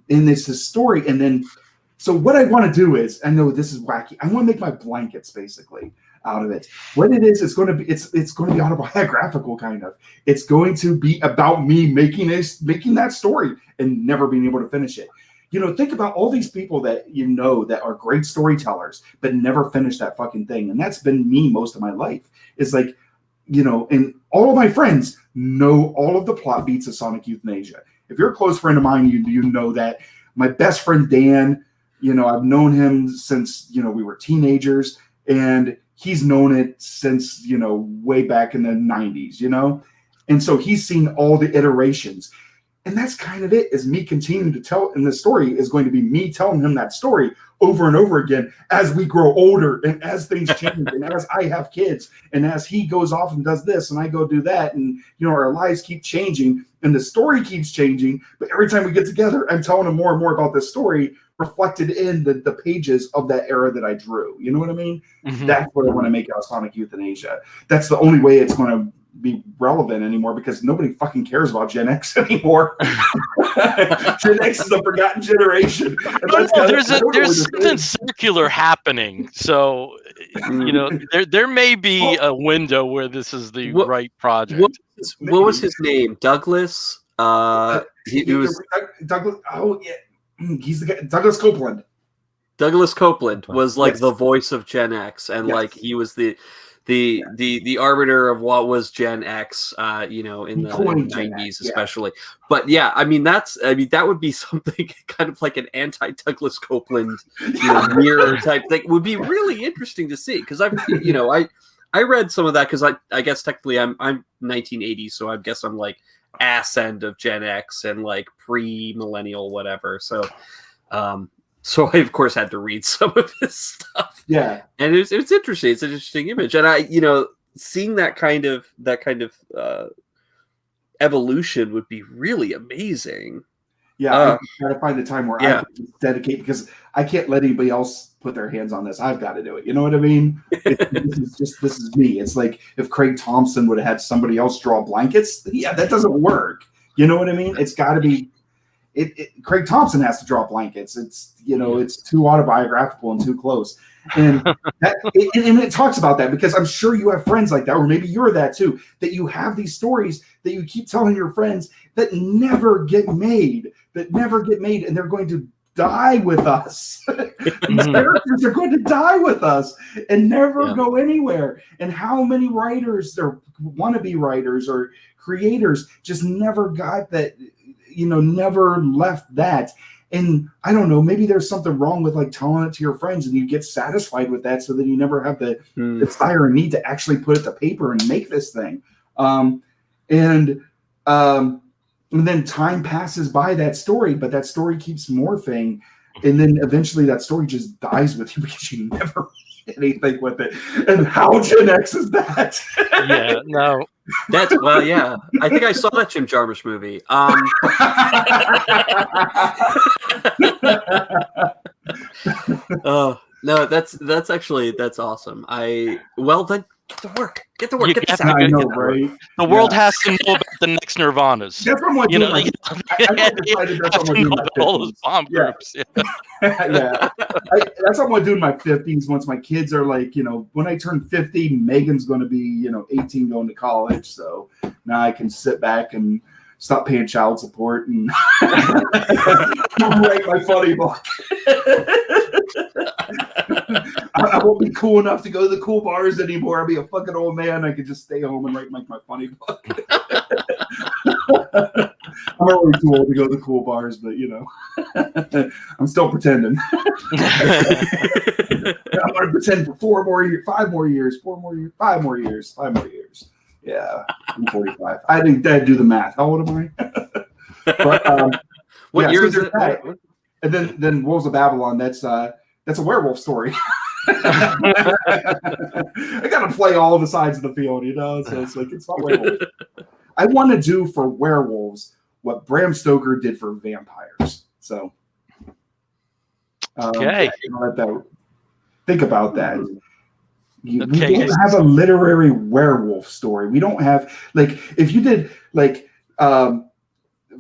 it's this story. And then, so what I want to do is, I know this is wacky. I want to make my blankets basically out of it. What it is, it's going to be, it's going to be autobiographical kind of. It's going to be about me making that story and never being able to finish it. Think about all these people that that are great storytellers, but never finish that fucking thing. And that's been me most of my life. It's like, and all of my friends know all of the plot beats of Sonic Euthanasia. If you're a close friend of mine, you know that. My best friend, Dan, I've known him since, we were teenagers, and he's known it since, way back in the 90s, And so he's seen all the iterations. And that's kind of it, is me continuing to tell, and the story is going to be me telling him that story over and over again as we grow older and as things change and as I have kids and as he goes off and does this and I go do that. And, our lives keep changing and the story keeps changing. But every time we get together, I'm telling him more and more about this story reflected in the pages of that era that I drew. You know what I mean? Mm-hmm. That's what I want to make out of Sonic Euthanasia. That's the only way it's going to be relevant anymore, because nobody fucking cares about Gen X anymore. Gen X is a forgotten generation. There's something circular happening. So, there may be a window where this is the right project. What was his name? Douglas? He was Douglas. Oh yeah, he's the guy. Douglas Copeland. Douglas Copeland was like the voice of Gen X, and like he was the arbiter of what was Gen X, in the 90s especially. Yeah. But yeah, that would be something kind of like an anti-Douglas Copeland mirror type thing. Would be really interesting to see, because I read some of that, because I guess technically I'm 1980, so I guess I'm like ass end of Gen X and like pre-millennial whatever. So so I, of course, had to read some of his stuff. Yeah, and it's interesting. It's an interesting image, and I, seeing that kind of evolution would be really amazing. Yeah, I gotta find the time where I can dedicate, because I can't let anybody else put their hands on this. I've got to do it. You know what I mean? This is me. It's like if Craig Thompson would have had somebody else draw blankets. Yeah, that doesn't work. You know what I mean? It's got to be. Craig Thompson has to draw blankets. It's it's too autobiographical and too close, and it talks about that, because I'm sure you have friends like that, or maybe you're that too. That you have these stories that you keep telling your friends that never get made, and they're going to die with us. These characters are going to die with us and never go anywhere. And how many writers or wannabe writers or creators just never got that. Never left that. And I don't know, maybe there's something wrong with like telling it to your friends and you get satisfied with that, so that you never have the desire and need to actually put it to paper and make this thing. And then time passes by that story, but that story keeps morphing. And then eventually that story just dies with you, because you never did anything with it. And how Gen X is that? Yeah, no. That's yeah. I think I saw that Jim Jarmusch movie. No, that's awesome. Then get to work. Get this out. I know, right? The world has to know about the next Nirvanas. That's what I'm doing. All those bomb groups. Yeah. That's what I'm going to do in my 50s. Once my kids are like, when I turn 50, Megan's going to be, 18, going to college. So now I can sit back and stop paying child support and write my funny book. I won't be cool enough to go to the cool bars anymore. I'll be a fucking old man. I could just stay home and write my funny book. I'm already too old to go to the cool bars, but I'm still pretending. I'm going to pretend for 4 more years, 5 more years, 4 more years, 5 more years, 5 more years. Yeah, I'm 45. I didn't do the math. How old am I? But, what year is it? And then Wolves of Babylon. That's a werewolf story. I got to play all the sides of the field, So it's like, it's not werewolf. I want to do for werewolves what Bram Stoker did for vampires. So, okay, think about that. We don't have a literary werewolf story. We don't have, like, if you did like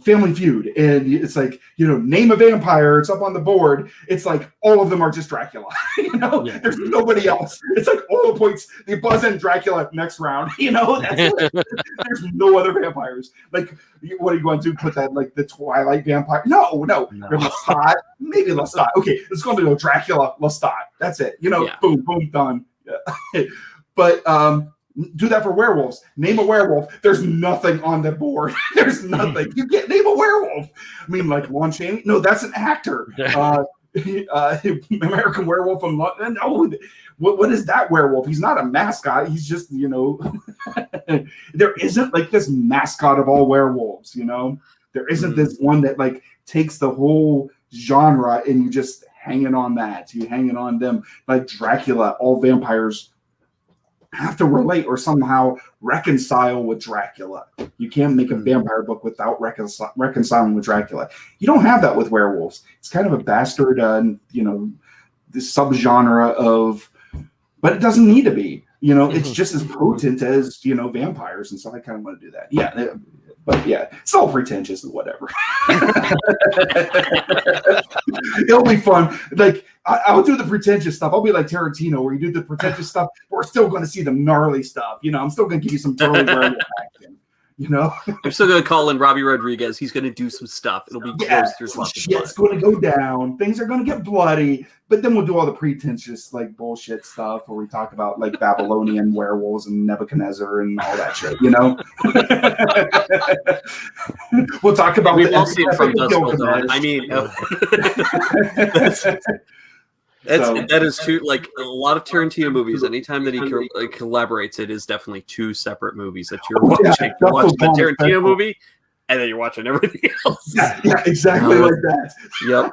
Family Feud and it's like, name a vampire, it's up on the board, it's like all of them are just Dracula. There's nobody else. It's like all the points, they buzz in Dracula next round. That's it. There's no other vampires. Like, what are you going to do? Put that like the Twilight vampire? No. Lestat, maybe Lestat. Okay, it's going to go Dracula, Lestat. That's it. Boom, boom, done. Yeah. But do that for werewolves. Name a werewolf. There's nothing on the board. There's nothing. You can't name a werewolf. I mean, like Lon Chaney? No, that's an actor. American Werewolf in London? No. What is that werewolf? He's not a mascot. He's just, there isn't like this mascot of all werewolves, There isn't this one that like takes the whole genre and you just hanging on that. You hanging on them like Dracula. All vampires have to relate or somehow reconcile with Dracula. You can't make a vampire book without reconciling with Dracula. You don't have that with werewolves. It's kind of a bastard, this subgenre of, but it doesn't need to be. It's just as potent as vampires, and so I kind of want to do that. Yeah, but yeah, it's all pretentious and whatever. It'll be fun. Like I'll do the pretentious stuff. I'll be like Tarantino, where you do the pretentious stuff. But we're still going to see the gnarly stuff. I'm still going to give you some early werewolf action. I'm still going to call in Robbie Rodriguez. He's going to do some stuff. It'll be close. There's lots of blood. Shit's going to go down. Things are going to get bloody. But then we'll do all the pretentious, like, bullshit stuff where we talk about, like, Babylonian werewolves and Nebuchadnezzar and all that shit, We'll talk about We've all seen From Dusk Till Dawn. I mean, that is true. Like, a lot of Tarantino movies, anytime that he collaborates, it is definitely two separate movies that you're watching. You're watching the Tarantino movie, and then you're watching everything else. Yeah, exactly like that. Yep.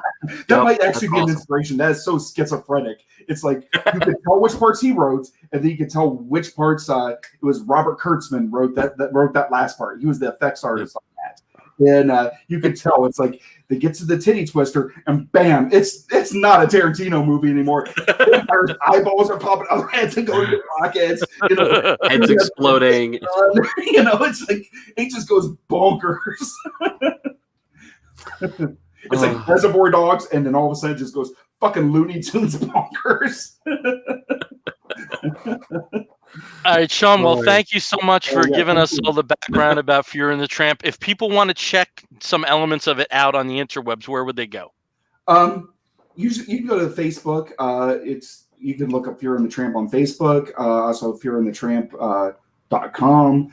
That might actually be an inspiration. That is so schizophrenic. It's like you can tell which parts he wrote, and then you can tell which parts it was Robert Kurtzman wrote that last part. He was the effects artist on that. And you could tell it's like they get to the titty twister, and bam, it's not a Tarantino movie anymore. Eyeballs are popping out of heads and going to rockets. Heads exploding. It's like it just goes bonkers. It's like Reservoir Dogs, and then all of a sudden it just goes fucking Looney Tunes bonkers. All right, Sean. Well, thank you so much for giving us all the background about Fuhrer and the Tramp. If people want to check some elements of it out on the interwebs, where would they go? Usually you can go to Facebook. You can look up Fuhrer and the Tramp on Facebook. Also FuhrerandTheTramp.com.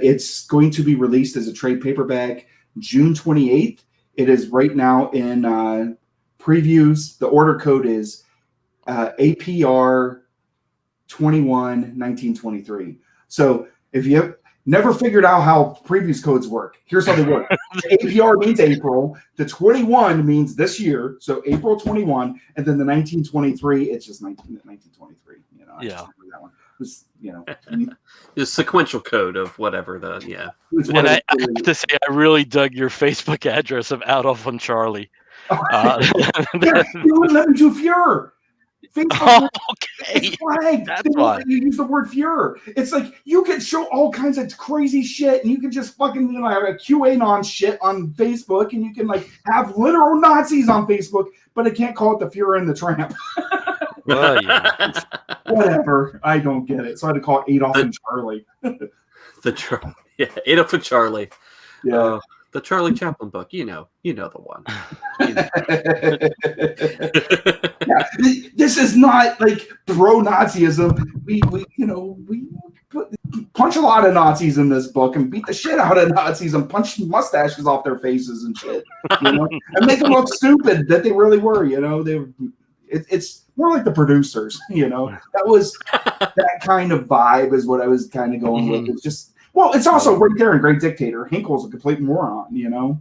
It's going to be released as a trade paperback June 28th. It is right now in previews. The order code is APR 21-1923. So if you have never figured out how previews codes work, here's how they work. APR means April. The 21 means this year. So April 21, and then the 1923, it's just 1923. That one. It was, the sequential code of whatever And I have to say, I really dug your Facebook address of Adolf and Charlie. You wouldn't let me do Fuhrer. Facebook okay. Flagged. That's why you use the word Fuhrer. It's like you can show all kinds of crazy shit, and you can just fucking have a QAnon shit on Facebook, and you can like have literal Nazis on Facebook, but I can't call it the Fuhrer and the Tramp. Well, yeah. Whatever. I don't get it. So I had to call it Adolf and Charlie. Adolf and Charlie. Yeah. The Charlie Chaplin book, the one. This is not like pro-Nazism. We punch a lot of Nazis in this book and beat the shit out of Nazis and punch mustaches off their faces and shit, and make them look stupid that they really were. It's more like the producers. That was that kind of vibe is what I was kind of going with. It's just. Well, it's also right there in Great Dictator. Hinkle's a complete moron, Yeah.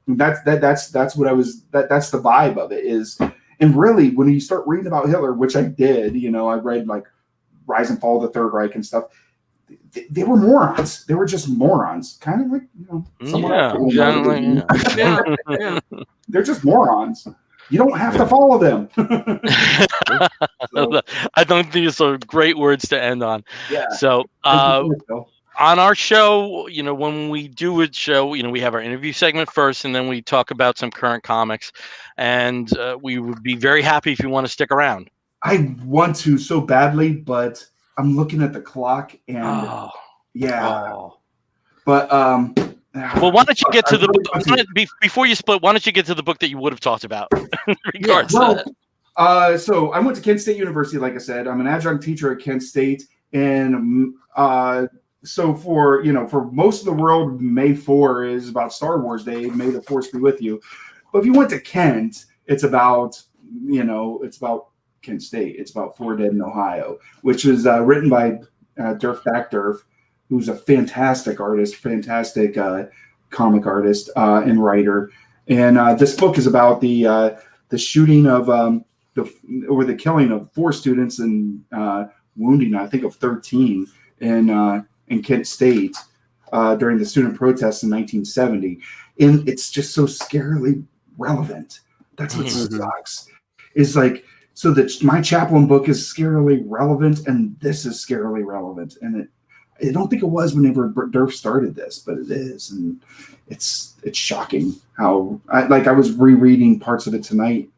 That's what I was. That's the vibe of it is. And really, when you start reading about Hitler, which I did, I read like Rise and Fall of the Third Reich and stuff. They were morons. They were just morons, kind of like someone else. Generally, They're just morons. You don't have to follow them. So, I don't think these are great words to end on. yeah. So, on our show, when we do a show, we have our interview segment first, and then we talk about some current comics. And we would be very happy if you want to stick around. I want to so badly, but I'm looking at the clock, and But well, why don't you get to the book before you split? Why don't you get to the book that you would have talked about? So I went to Kent State University, like I said. I'm an adjunct teacher at Kent State, and so for most of the world, May 4 is about Star Wars Day. May the Force be with you. But if you went to Kent, it's about Kent State. It's about For Dead in Ohio, which is written by Durf Backdurf, who's a fantastic artist, fantastic comic artist and writer. And this book is about the shooting of the killing of 4 students and wounding, I think, of 13 in Kent State during the student protests in 1970. And it's just so scarily relevant. That's what sucks. Is like, so that my Chaplin book is scarily relevant, and this is scarily relevant. And I don't think it was whenever Durf started this, but it is. And it's shocking how I was rereading parts of it tonight.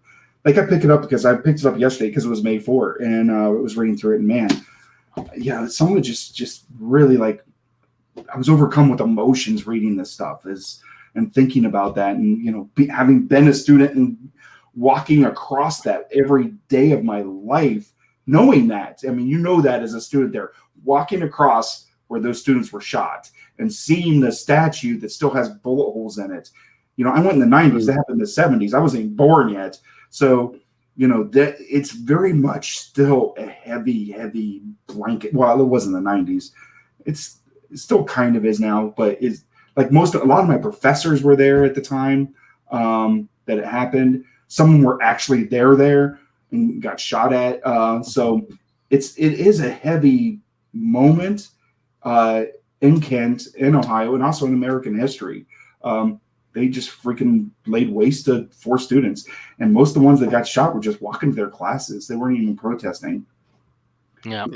Like I picked it up because I picked it up yesterday because it was May 4 and I was reading through it, and man, yeah, some of it just really, like, I was overcome with emotions reading this stuff and thinking about that, and having been a student and walking across that every day of my life, knowing that. I mean, that as a student there, walking across where those students were shot and seeing the statue that still has bullet holes in it. I went in the 90s, that happened in the 70s. I wasn't even born yet. So, that it's very much still a heavy, heavy blanket. Well, it was in the 90s. It still kind of is now, but it's like a lot of my professors were there at the time that it happened. Some were actually there and got shot at. So it is a heavy moment in Kent, in Ohio, and also in American history. They just freaking laid waste to 4 students. And most of the ones that got shot were just walking to their classes. They weren't even protesting. Yeah.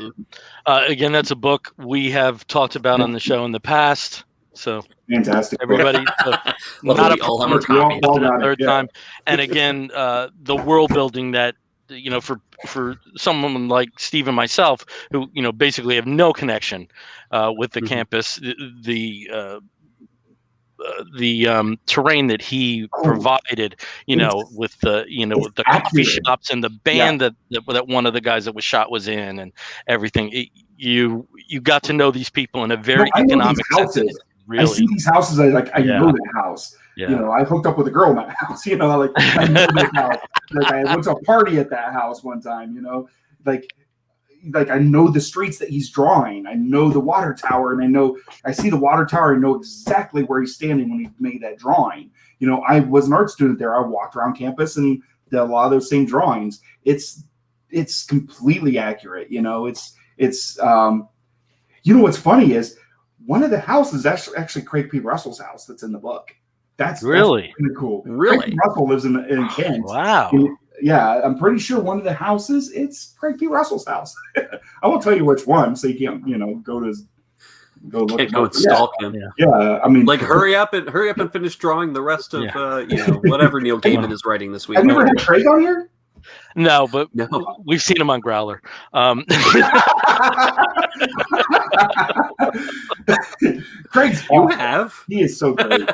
Again, that's a book we have talked about on the show in the past. So fantastic. Everybody, not a third time. And again, the world building that, for someone like Steve and myself, who, basically have no connection with the campus, the terrain that he provided, with the coffee shops and the band that one of the guys that was shot was in, and everything. You got to know these people in a very economic sense. Really. I see these houses. I know that house. Yeah. I hooked up with a girl in that house. I know this house. I went to a party at that house one time. Like I know the streets that he's drawing. I know the water tower, and I see the water tower. I know exactly where he's standing when he made that drawing. I was an art student there. I walked around campus and did a lot of those same drawings. It's completely accurate. It's what's funny is one of the houses is actually Craig P. Russell's house that's in the book. That's really cool. Really, Craig P. Russell lives in Kent. Wow. Yeah, I'm pretty sure one of the houses, it's Craig P. Russell's house. I won't tell you which one, so you can't, go look. Can't go and stalk him. Yeah, I mean, hurry up and finish drawing the rest of whatever Neil Gaiman is writing this week. Have you ever had Craig on here? No, but we've seen him on Growler. Craig's you have. He is so great.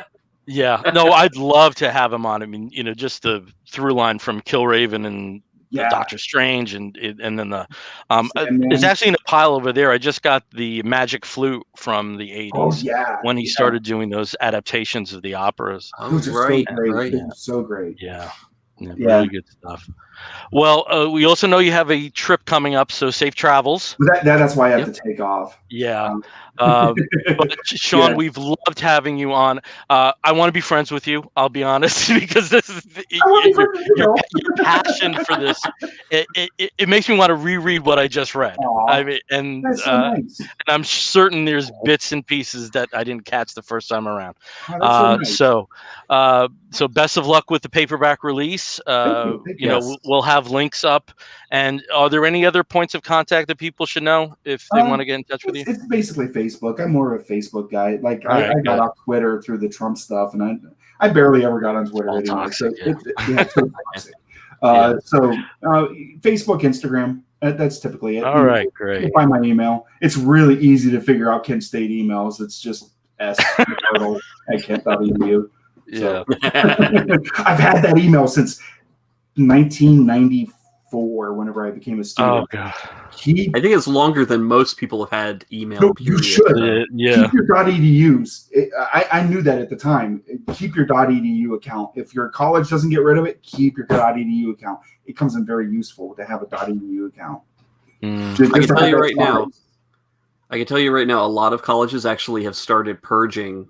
Yeah, no, I'd love to have him on. I mean, just the through line from Killraven and Doctor Strange, and then the it's actually in a pile over there. I just got the Magic Flute from the 80s when he started doing those adaptations of the operas. Those are so great. So great. Yeah, really good stuff. Well, we also know you have a trip coming up, so safe travels. That's why I have to take off. Yeah. But Sean, we've loved having you on. I want to be friends with you. I'll be honest, because this is your passion for this. It makes me want to reread what I just read. I mean, and nice. And I'm certain there's bits and pieces that I didn't catch the first time around. So best of luck with the paperback release. us. Thank you. We'll have links up. And are there any other points of contact that people should know if they want to get in touch with you? It's basically Facebook. I'm more of a Facebook guy. Like Right, I got off Twitter through the Trump stuff, and I barely ever got on Twitter all anyway. toxic, It's so toxic. Facebook, Instagram. That's typically it. All right, great. You find my email. It's really easy to figure out Kent State emails. It's just s@kent.edu. Yeah. I've had that email since 1994. Whenever I became a student. Oh god. I think it's longer than most people have had email. No, you should. Yeah. Keep your .edus. I knew that at the time. Keep your .edu account. If your college doesn't get rid of it, keep your .edu account. It comes in very useful to have a .edu account. I can tell you right now. I can tell you right now, a lot of colleges actually have started purging.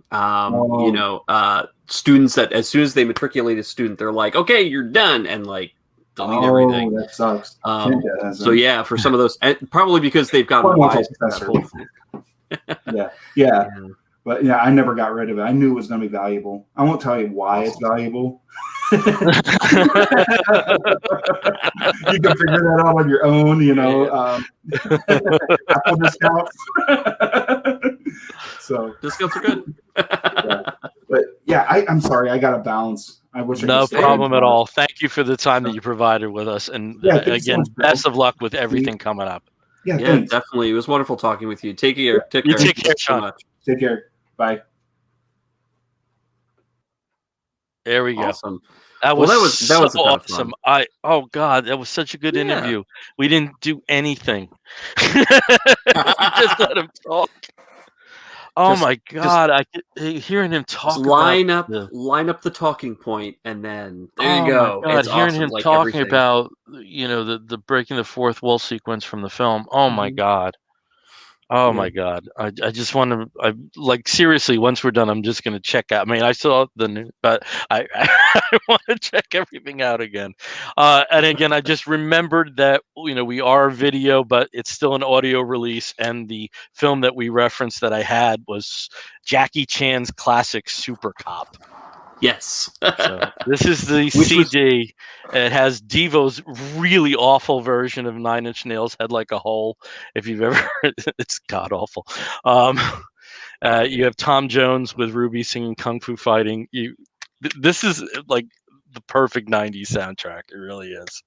Students that as soon as they matriculate a student, they're like, "Okay, you're done," and like delete everything. That sucks. So yeah, for some of those, probably because they've gotten wise. Yeah. But yeah, I never got rid of it. I knew it was going to be valuable. I won't tell you why it's valuable. You can figure that out on your own, Apple discounts. So discounts are good. But yeah, I'm sorry, I got to balance. I wish. No problem at all. Thank you for the time that you provided with us, and again, best of luck with everything coming up. Yeah, definitely. It was wonderful talking with you. Take care. Take care. Thank you so much. Take care. Bye. There we go. Awesome. That was so awesome. Oh god, that was such a good interview. We didn't do anything. We just let him talk. Oh my god, hearing him talk. Line up the talking point, and then there you go. God, it's hearing awesome, him like talking everything. about the breaking the fourth wall sequence from the film. Oh my god. Oh my god! I just want to. Seriously. Once we're done, I'm just going to check out. I mean, I saw the new, but I want to check everything out again. And again, I just remembered that we are video, but it's still an audio release. And the film that we referenced that I had was Jackie Chan's classic Super Cop. Yes. So this is the CD. It has Devo's really awful version of Nine Inch Nails, Head Like a Hole. If you've ever heard it, it's god awful. You have Tom Jones with Ruby singing Kung Fu Fighting. This is like the perfect 90s soundtrack. It really is.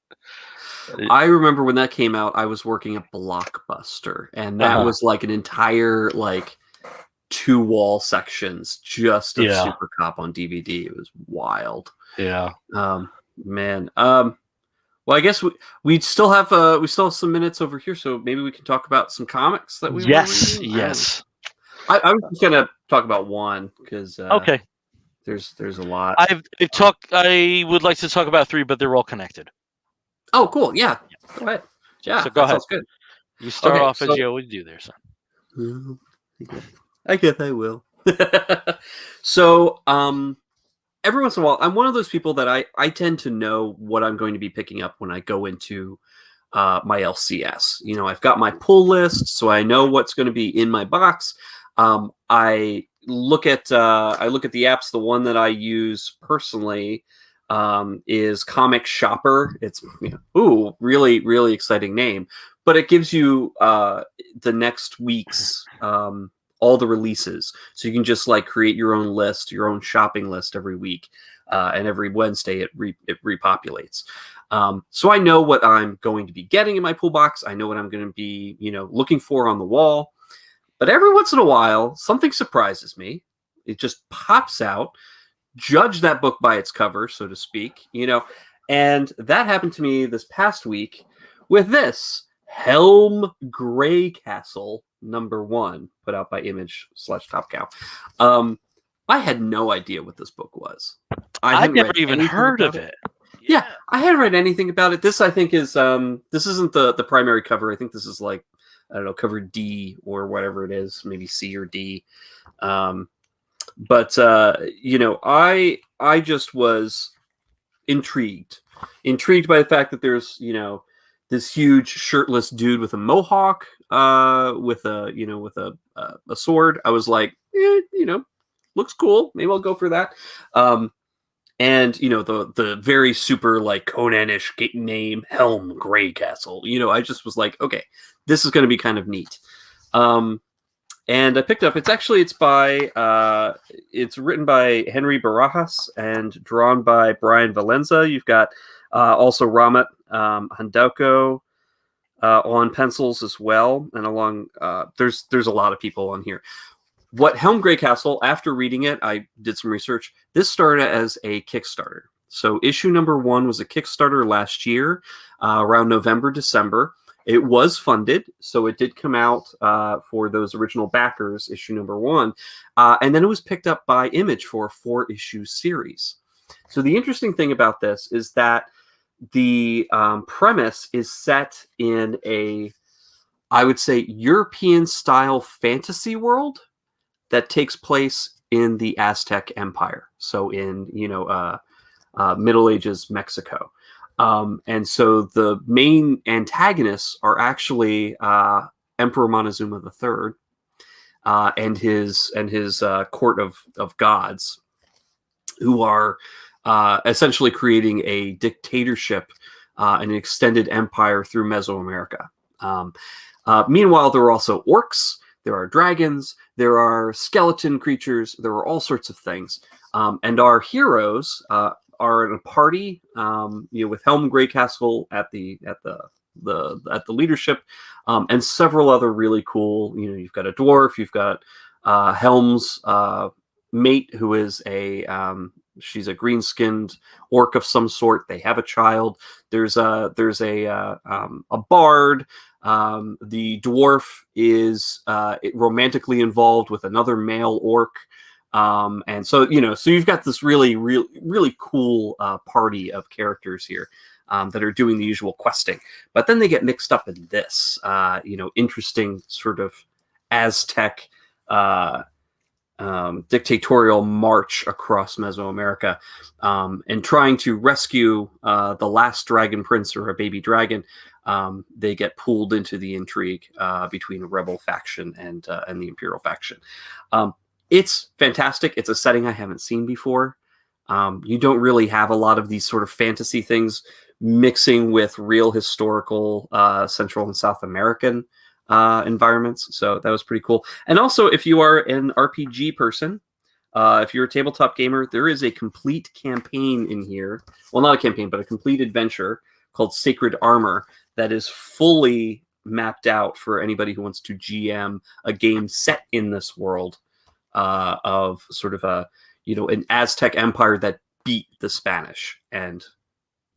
I remember when that came out, I was working at Blockbuster, and that was like an entire 2-wall sections just of Super Cop on DVD. It was wild. Yeah. Man. Well, I guess we still have some minutes over here, so maybe we can talk about some comics that we were reading. Yes. I was just gonna talk about one because okay. There's a lot. I would like to talk about 3, but they're all connected. Oh, cool. Yeah. Go ahead. Yeah. So go ahead. Sounds good. You start off as you always do there, son. I guess I will. So, every once in a while, I'm one of those people that I tend to know what I'm going to be picking up when I go into my LCS. I've got my pull list, so I know what's going to be in my box. I look at the apps. The one that I use personally is Comic Shopper. It's really, really exciting name, but it gives you the next week's all the releases, so you can just create your own list, your own shopping list every week, and every Wednesday it repopulates. So I know what I'm going to be getting in my pull box. I know what I'm going to be looking for on the wall. But every once in a while, something surprises me. It just pops out. Judge that book by its cover, so to speak. And that happened to me this past week with this Helm Grey Castle #1, put out by Image/Top Cow. I had no idea what this book was. I've never even heard of it. Yeah, I hadn't read anything about it. This, I think, is this isn't the primary cover. I think this is I don't know, cover D or whatever it is, maybe C or D. But I just was intrigued by the fact that there's this huge shirtless dude with a mohawk, with a sword. I was like, looks cool. Maybe I'll go for that. And the very super like Conan-ish name Helm Greycastle. I just was like, okay, this is going to be kind of neat. And I picked it up. It's written by Henry Barajas and drawn by Brian Valenza. You've got also Ramat Handauko on pencils as well, and along there's a lot of people on here. What Helm Greycastle, after reading it, I did some research. This started as a Kickstarter. So issue number 1 was a Kickstarter last year, around November, December. It was funded, so it did come out for those original backers, issue number 1. And then it was picked up by Image for a 4-issue series. So the interesting thing about this is that the premise is set in I would say, European-style fantasy world that takes place in the Aztec Empire. So in, Middle Ages Mexico. And so the main antagonists are actually Emperor Montezuma III and his court of gods, who are essentially creating a dictatorship and an extended empire through Mesoamerica. Meanwhile, there are also orcs, there are dragons, there are skeleton creatures, there are all sorts of things. And our heroes are in a party, with Helm Greycastle at the leadership, and several other really cool. You've got a dwarf, you've got Helm's mate, who is she's a green-skinned orc of some sort. They have a child. There's a bard. The dwarf is romantically involved with another male orc. And so, so you've got this really cool party of characters here that are doing the usual questing. But then they get mixed up in this, interesting sort of Aztec dictatorial march across Mesoamerica, and trying to rescue the last dragon prince, or a baby dragon. They get pulled into the intrigue between a rebel faction and the imperial faction. It's fantastic. It's a setting I haven't seen before. You don't really have a lot of these sort of fantasy things mixing with real historical Central and South American environments. So that was pretty cool. And also, if you are an RPG person, if you're a tabletop gamer, there is a complete campaign in here. Well, not a campaign, but a complete adventure called Sacred Armor that is fully mapped out for anybody who wants to GM a game set in this world of sort of an Aztec empire that beat the Spanish and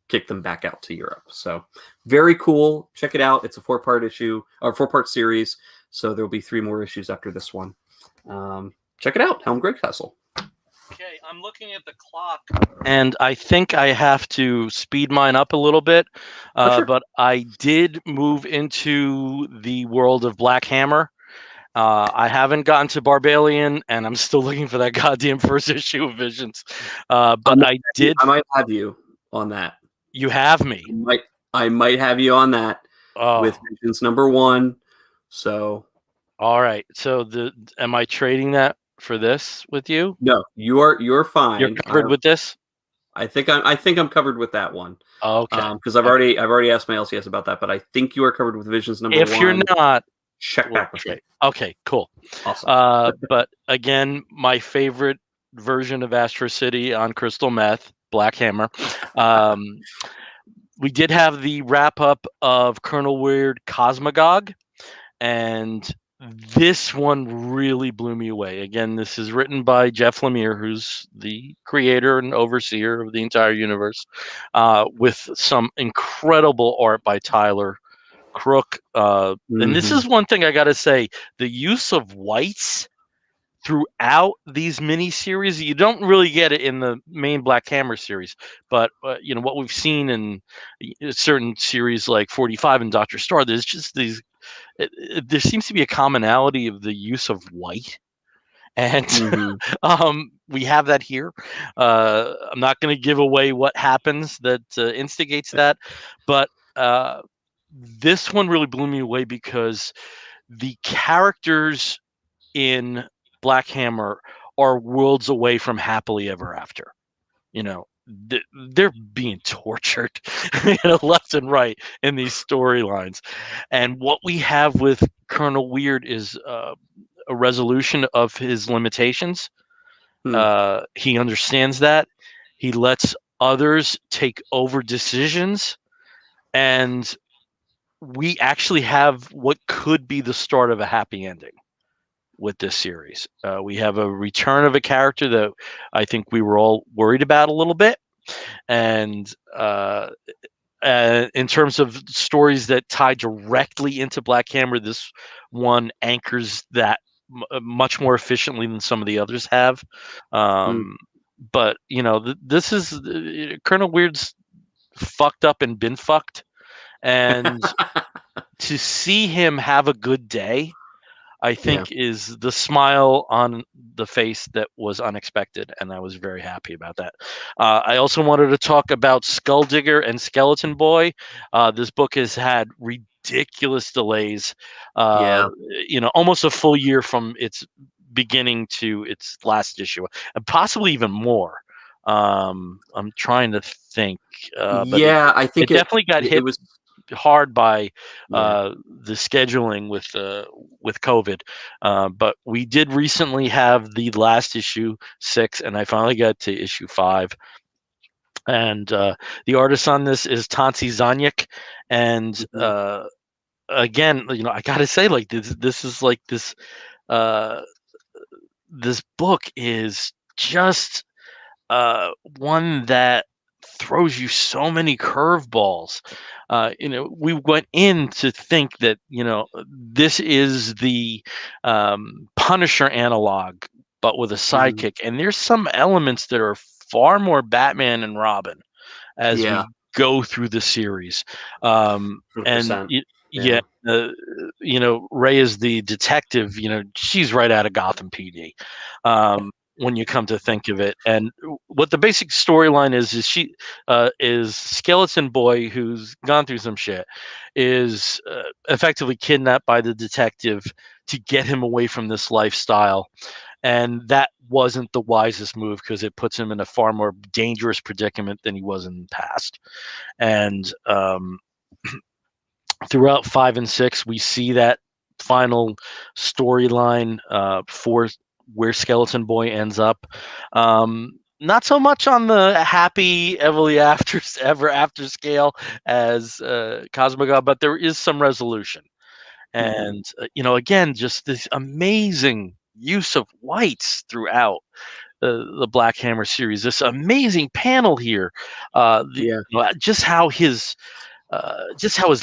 kicked them back out to Europe. So very cool. Check it out. It's a 4-part series. So there'll be 3 more issues after this one. Check it out. Helm Greycastle. Okay, I'm looking at the clock, and I think I have to speed mine up a little bit. Sure. But I did move into the world of Black Hammer. I haven't gotten to Barbalian, and I'm still looking for that goddamn first issue of Visions. But I might have you on that. You have me. I might have you on that with Visions number 1. So. All right. So am I trading that for this with you? No, you're fine. You're covered with this? I think I'm covered with that one. Okay. Because I've already asked my LCS about that, but I think you are covered with Visions number 1. If you're not, check back with me. Okay, cool. Awesome. But again, my favorite version of Astro City on Crystal Meth, Black Hammer. We did have the wrap up of Colonel Weird Cosmogog, and this one really blew me away. Again, this is written by Jeff Lemire, who's the creator and overseer of the entire universe, with some incredible art by Tyler Crook. And this is one thing I got to say, the use of whites throughout these miniseries, you don't really get it in the main Black Hammer series, but what we've seen in certain series like 45 and Dr. Star, there's just these, there seems to be a commonality of the use of white. And we have that here. I'm not going to give away what happens that instigates that, but this one really blew me away because the characters in Black Hammer are worlds away from happily ever after. they're being tortured left and right in these storylines. And what we have with Colonel Weird is a resolution of his limitations. He understands that. He lets others take over decisions, and we actually have what could be the start of a happy ending with this series. We have a return of a character that I think we were all worried about a little bit. And in terms of stories that tie directly into Black Hammer, this one anchors that much more efficiently than some of the others have. But this is Colonel Weird's fucked up and been fucked, and to see him have a good day, I think is the smile on the face that was unexpected, and I was very happy about that. I also wanted to talk about Skulldigger and Skeleton Boy. This book has had ridiculous delays, almost a full year from its beginning to its last issue, and possibly even more. I'm trying to think, but I think it definitely got hit. It was hard by the scheduling with COVID, but we did recently have the last issue 6, and I finally got to issue 5. And the artist on this is Tansi Zaniak, and again, I gotta say, like this is like this this book is just one that throws you so many curveballs. We went in to think that this is the Punisher analog, but with a sidekick, and there's some elements that are far more Batman and Robin as we go through the series. And Ray is the detective. She's right out of Gotham PD. When you come to think of it, and what the basic storyline is she is Skeleton Boy, who's gone through some shit, is effectively kidnapped by the detective to get him away from this lifestyle, and that wasn't the wisest move because it puts him in a far more dangerous predicament than he was in the past. And throughout 5 and 6, we see that final storyline for where Skeleton Boy ends up. Not so much on the happy ever after scale as Cosmogod, but there is some resolution. And again, just this amazing use of whites throughout the Black Hammer series. This amazing panel here, just how his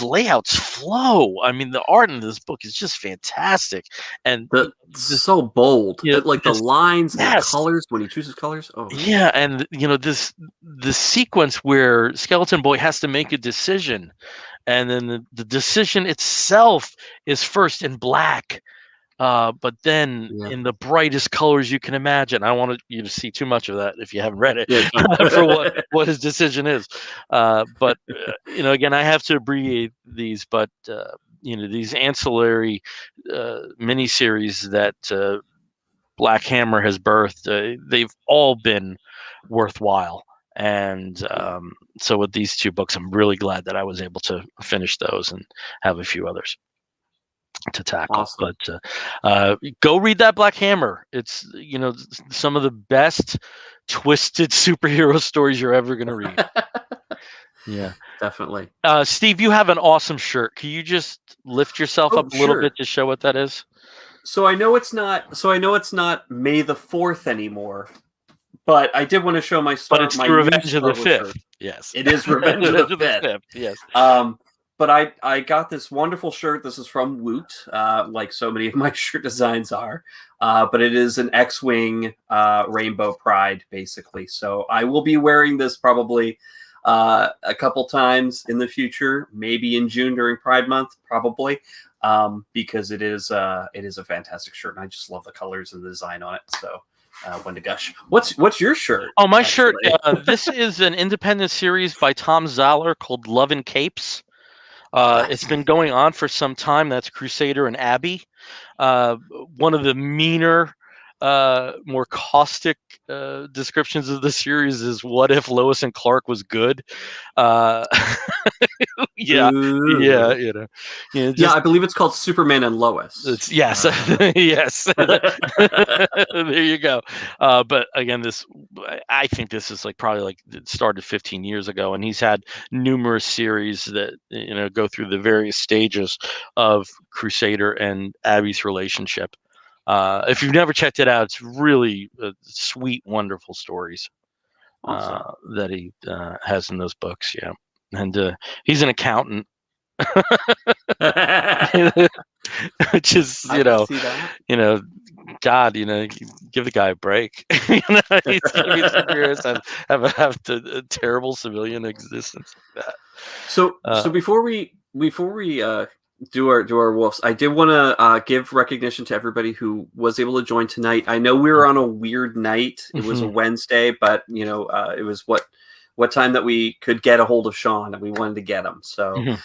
layouts flow. I mean, the art in this book is just fantastic, and so bold. Like the lines, and the colors when he chooses colors. Oh, yeah, and this sequence where Skeleton Boy has to make a decision, and then the decision itself is first in black. But then in the brightest colors you can imagine. I don't want you to see too much of that if you haven't read it for what his decision is. But again, I have to abbreviate these, but these ancillary miniseries that Black Hammer has birthed, they've all been worthwhile. And so with these 2 books, I'm really glad that I was able to finish those and have a few others to tackle. Awesome. But go read that Black Hammer. It's some of the best twisted superhero stories you're ever going to read. Yeah, definitely. Steve, you have an awesome shirt. Can you just lift yourself up a little bit to show what that is? So I know it's not May the 4th anymore, but I did want to show my Star. But it's my Revenge of the 5th. Shirt. Yes, it is Revenge of the 5th. Yes. But I got this wonderful shirt. This is from Woot, like so many of my shirt designs are. But it is an X-Wing Rainbow Pride, basically. So I will be wearing this probably a couple times in the future, maybe in June during Pride Month, probably, because it is a fantastic shirt, and I just love the colors and the design on it. So when to gush. What's your shirt? Oh, my shirt. This is an independent series by Tom Zahler called Love and Capes. It's been going on for some time. That's Crusader and Abby. One of the meaner more caustic descriptions of the series is what if Lois and Clark was good? Uh, yeah, Ooh. you know, Yeah, just I believe it's called Superman and Lois. it's yes, yes. There you go. But again, I think this is like probably like it started 15 years ago, and he's had numerous series that go through the various stages of Crusader and Abby's relationship. If you've never checked it out, it's really sweet, wonderful stories Awesome. that he has in those books. Yeah, and he's an accountant, which is I can see that. God, give the guy a break. He's gonna be superheroes and have a terrible civilian existence like that. So before we do our wolves, I did want to give recognition to everybody who was able to join tonight. I know we were on a weird night. It was a Wednesday, but it was what time that we could get a hold of Sean, and we wanted to get him. So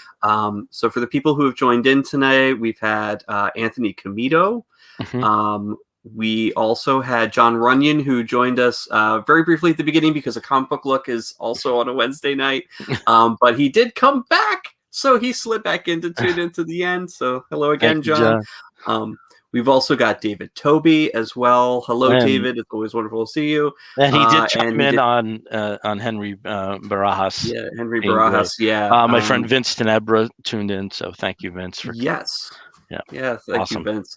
so for the people who have joined in tonight, we've had Anthony Comito. We also had John Runyon, who joined us very briefly at the beginning because a comic book look is also on a Wednesday night. But he did come back, so he slid back in to tune into the end. So hello again, John. We've also got David Toby as well. Hello, David. It's always wonderful to see you. And he did chime in on Henry Barajas. Yeah, Henry Barajas. Yeah. My friend Vince Tenebra tuned in, so thank you, Vince. Yes. Yeah. Thank you, Vince.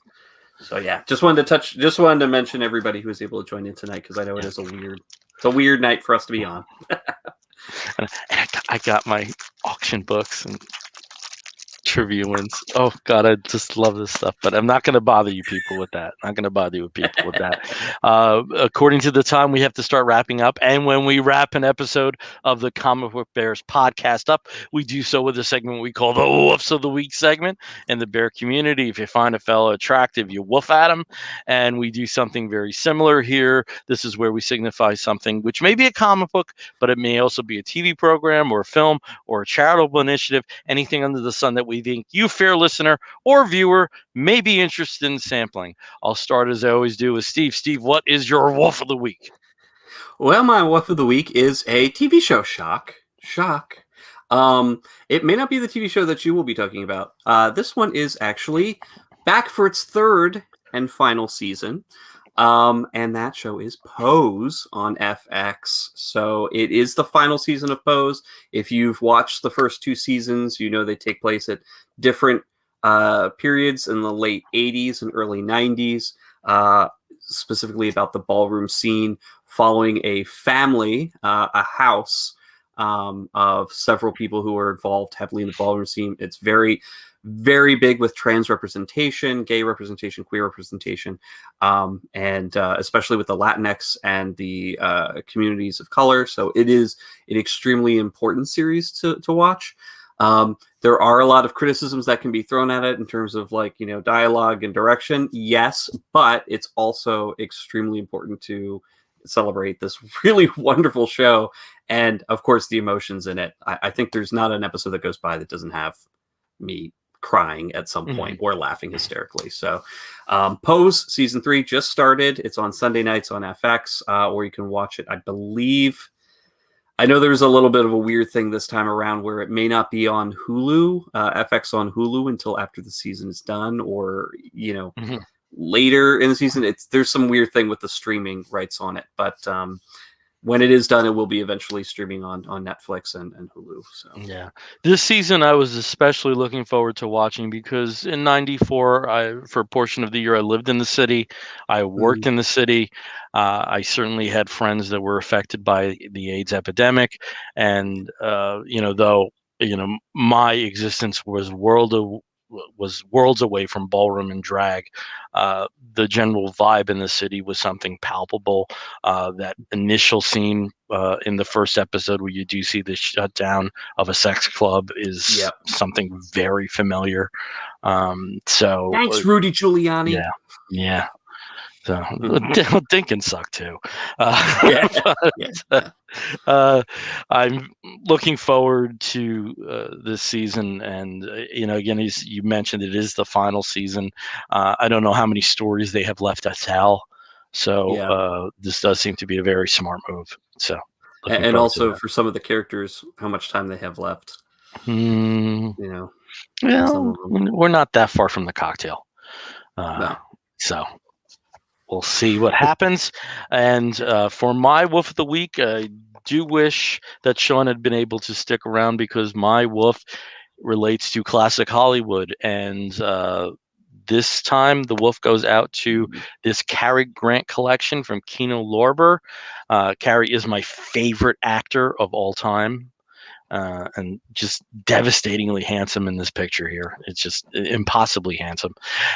So yeah, just wanted to mention everybody who was able to join in tonight because I know it is a weird night for us to be on. and I got my auction books and trivia wins. Oh God, I just love this stuff. But I'm not going to bother you people with that. According to the time, we have to start wrapping up. And when we wrap an episode of the Comic Book Bears podcast up, we do so with a segment we call the Woofs of the Week segment. In the bear community, if you find a fellow attractive, you woof at him. And we do something very similar here. This is where we signify something which may be a comic book, but it may also be a TV program or a film or a charitable initiative, anything under the sun that we think you, fair listener or viewer, may be interested in sampling. I'll start as I always do with Steve. Steve, what is your woof of the week? Well, my woof of the week is a TV show. Shock. It may not be the TV show that you will be talking about. This one is actually back for its third and final season. And that show is Pose on FX. So it is the final season of Pose. If you've watched the first two seasons, you know they take place at different periods in the late 80s and early 90s, specifically about the ballroom scene following a family, a house of several people who are involved heavily in the ballroom scene. It's very, very big with trans representation, gay representation, queer representation, and especially with the Latinx and the communities of color. So it is an extremely important series to watch. There are a lot of criticisms that can be thrown at it in terms of dialogue and direction. Yes, but it's also extremely important to celebrate this really wonderful show. And of course, the emotions in it. I think there's not an episode that goes by that doesn't have me crying at some point or laughing hysterically. So Pose season 3 just started. It's on Sunday nights on FX, or you can watch it, I know there's a little bit of a weird thing this time around where it may not be on Hulu, FX on Hulu until after the season is done, or later in the season. There's some weird thing with the streaming rights on it, but when it is done, it will be eventually streaming on Netflix and Hulu. So yeah, this season I was especially looking forward to watching because in '94, for a portion of the year, I lived in the city, I worked in the city. I certainly had friends that were affected by the AIDS epidemic, and though my existence was worlds away from ballroom and drag. The general vibe in the city was something palpable. That initial scene in the first episode where you do see the shutdown of a sex club is something very familiar. So thanks, Rudy Giuliani. Yeah. So Dinkin suck too. I'm looking forward to this season, and again, as you mentioned, it is the final season. I don't know how many stories they have left to tell. So this does seem to be a very smart move. So, and also for some of the characters, how much time they have left. You know, well, we're not that far from the cocktail. No. So we'll see what happens. And for my woof of the week, I do wish that Sean had been able to stick around, because my woof relates to classic Hollywood. And this time the woof goes out to this Cary Grant collection from Kino Lorber. Cary is my favorite actor of all time. And just devastatingly handsome in this picture here. It's just impossibly handsome.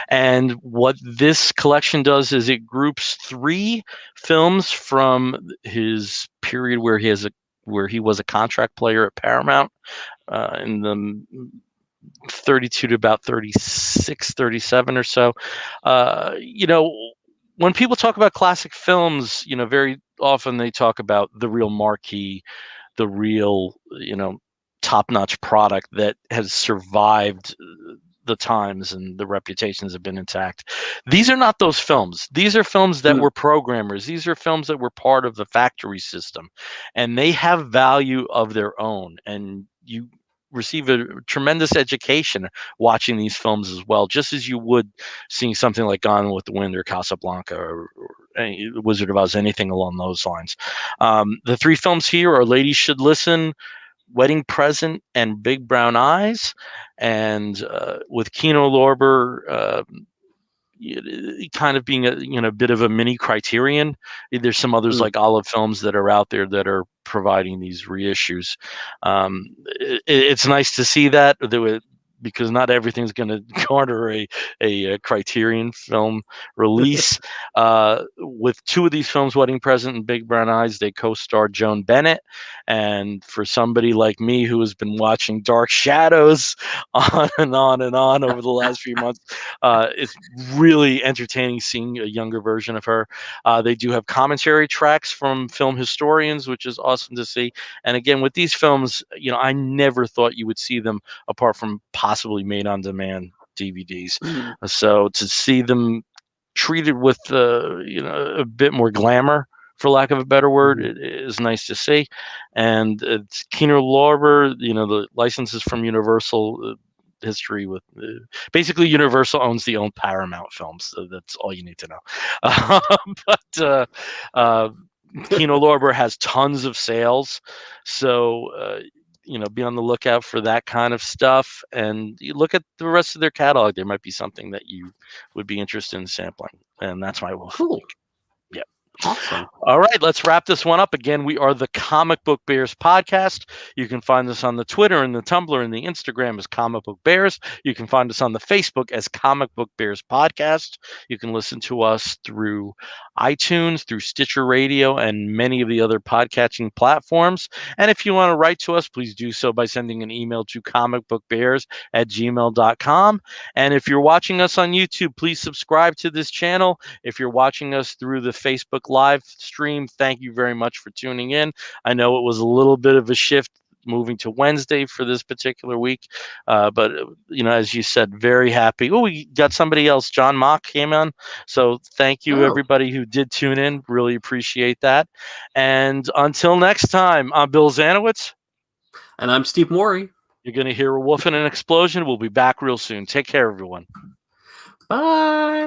And what this collection does is it groups 3 films from his period where he was a contract player at Paramount in the 32 to about 36, 37 or so. When people talk about classic films, very often they talk about the real marquee, the real, top-notch product that has survived the times and the reputations have been intact. These are not those films. These are films that were programmers. These are films that were part of the factory system, and they have value of their own. And you receive a tremendous education watching these films as well, just as you would seeing something like Gone with the Wind or Casablanca or Wizard of Oz, anything along those lines. The 3 films here are Ladies Should Listen, Wedding Present, and Big Brown Eyes. And with Kino Lorber kind of being a bit of a mini Criterion, there's some others like Olive Films that are out there that are providing these reissues. It's nice to see that, because not everything's going to garner a Criterion film release. With 2 of these films, Wedding Present and Big Brown Eyes, they co-star Joan Bennett. And for somebody like me who has been watching Dark Shadows on and on and on over the last few months, it's really entertaining seeing a younger version of her. They do have commentary tracks from film historians, which is awesome to see. And again, with these films, I never thought you would see them apart from possibly made on demand DVDs. So to see them treated with a bit more glamour, for lack of a better word, it is nice to see. And it's Kino Lorber, the licenses from Universal. History with basically Universal owns the own Paramount films, so that's all you need to know. But Kino Lorber has tons of sales, so be on the lookout for that kind of stuff. And you look at the rest of their catalog, there might be something that you would be interested in sampling. And that's my wolf. Cool. Yeah. Awesome. All right, let's wrap this one up. Again, we are the Comic Book Bears podcast. You can find us on the Twitter and the Tumblr and the Instagram as Comic Book Bears. You can find us on the Facebook as Comic Book Bears Podcast. You can listen to us through iTunes, through Stitcher Radio, and many of the other podcatching platforms. And if you want to write to us, please do so by sending an email to comicbookbears@gmail.com. And if you're watching us on YouTube, please subscribe to this channel. If you're watching us through the Facebook live stream, thank you very much for tuning in. I know it was a little bit of a shift moving to Wednesday for this particular week, but as you said, very happy. Oh, we got somebody else. John Mock came on, so thank you everybody who did tune in. Really appreciate that. And until next time, I'm Bill Zanowitz, and I'm Steve Morey. You're going to hear a wolf and an explosion. We'll be back real soon. Take care, everyone. Bye.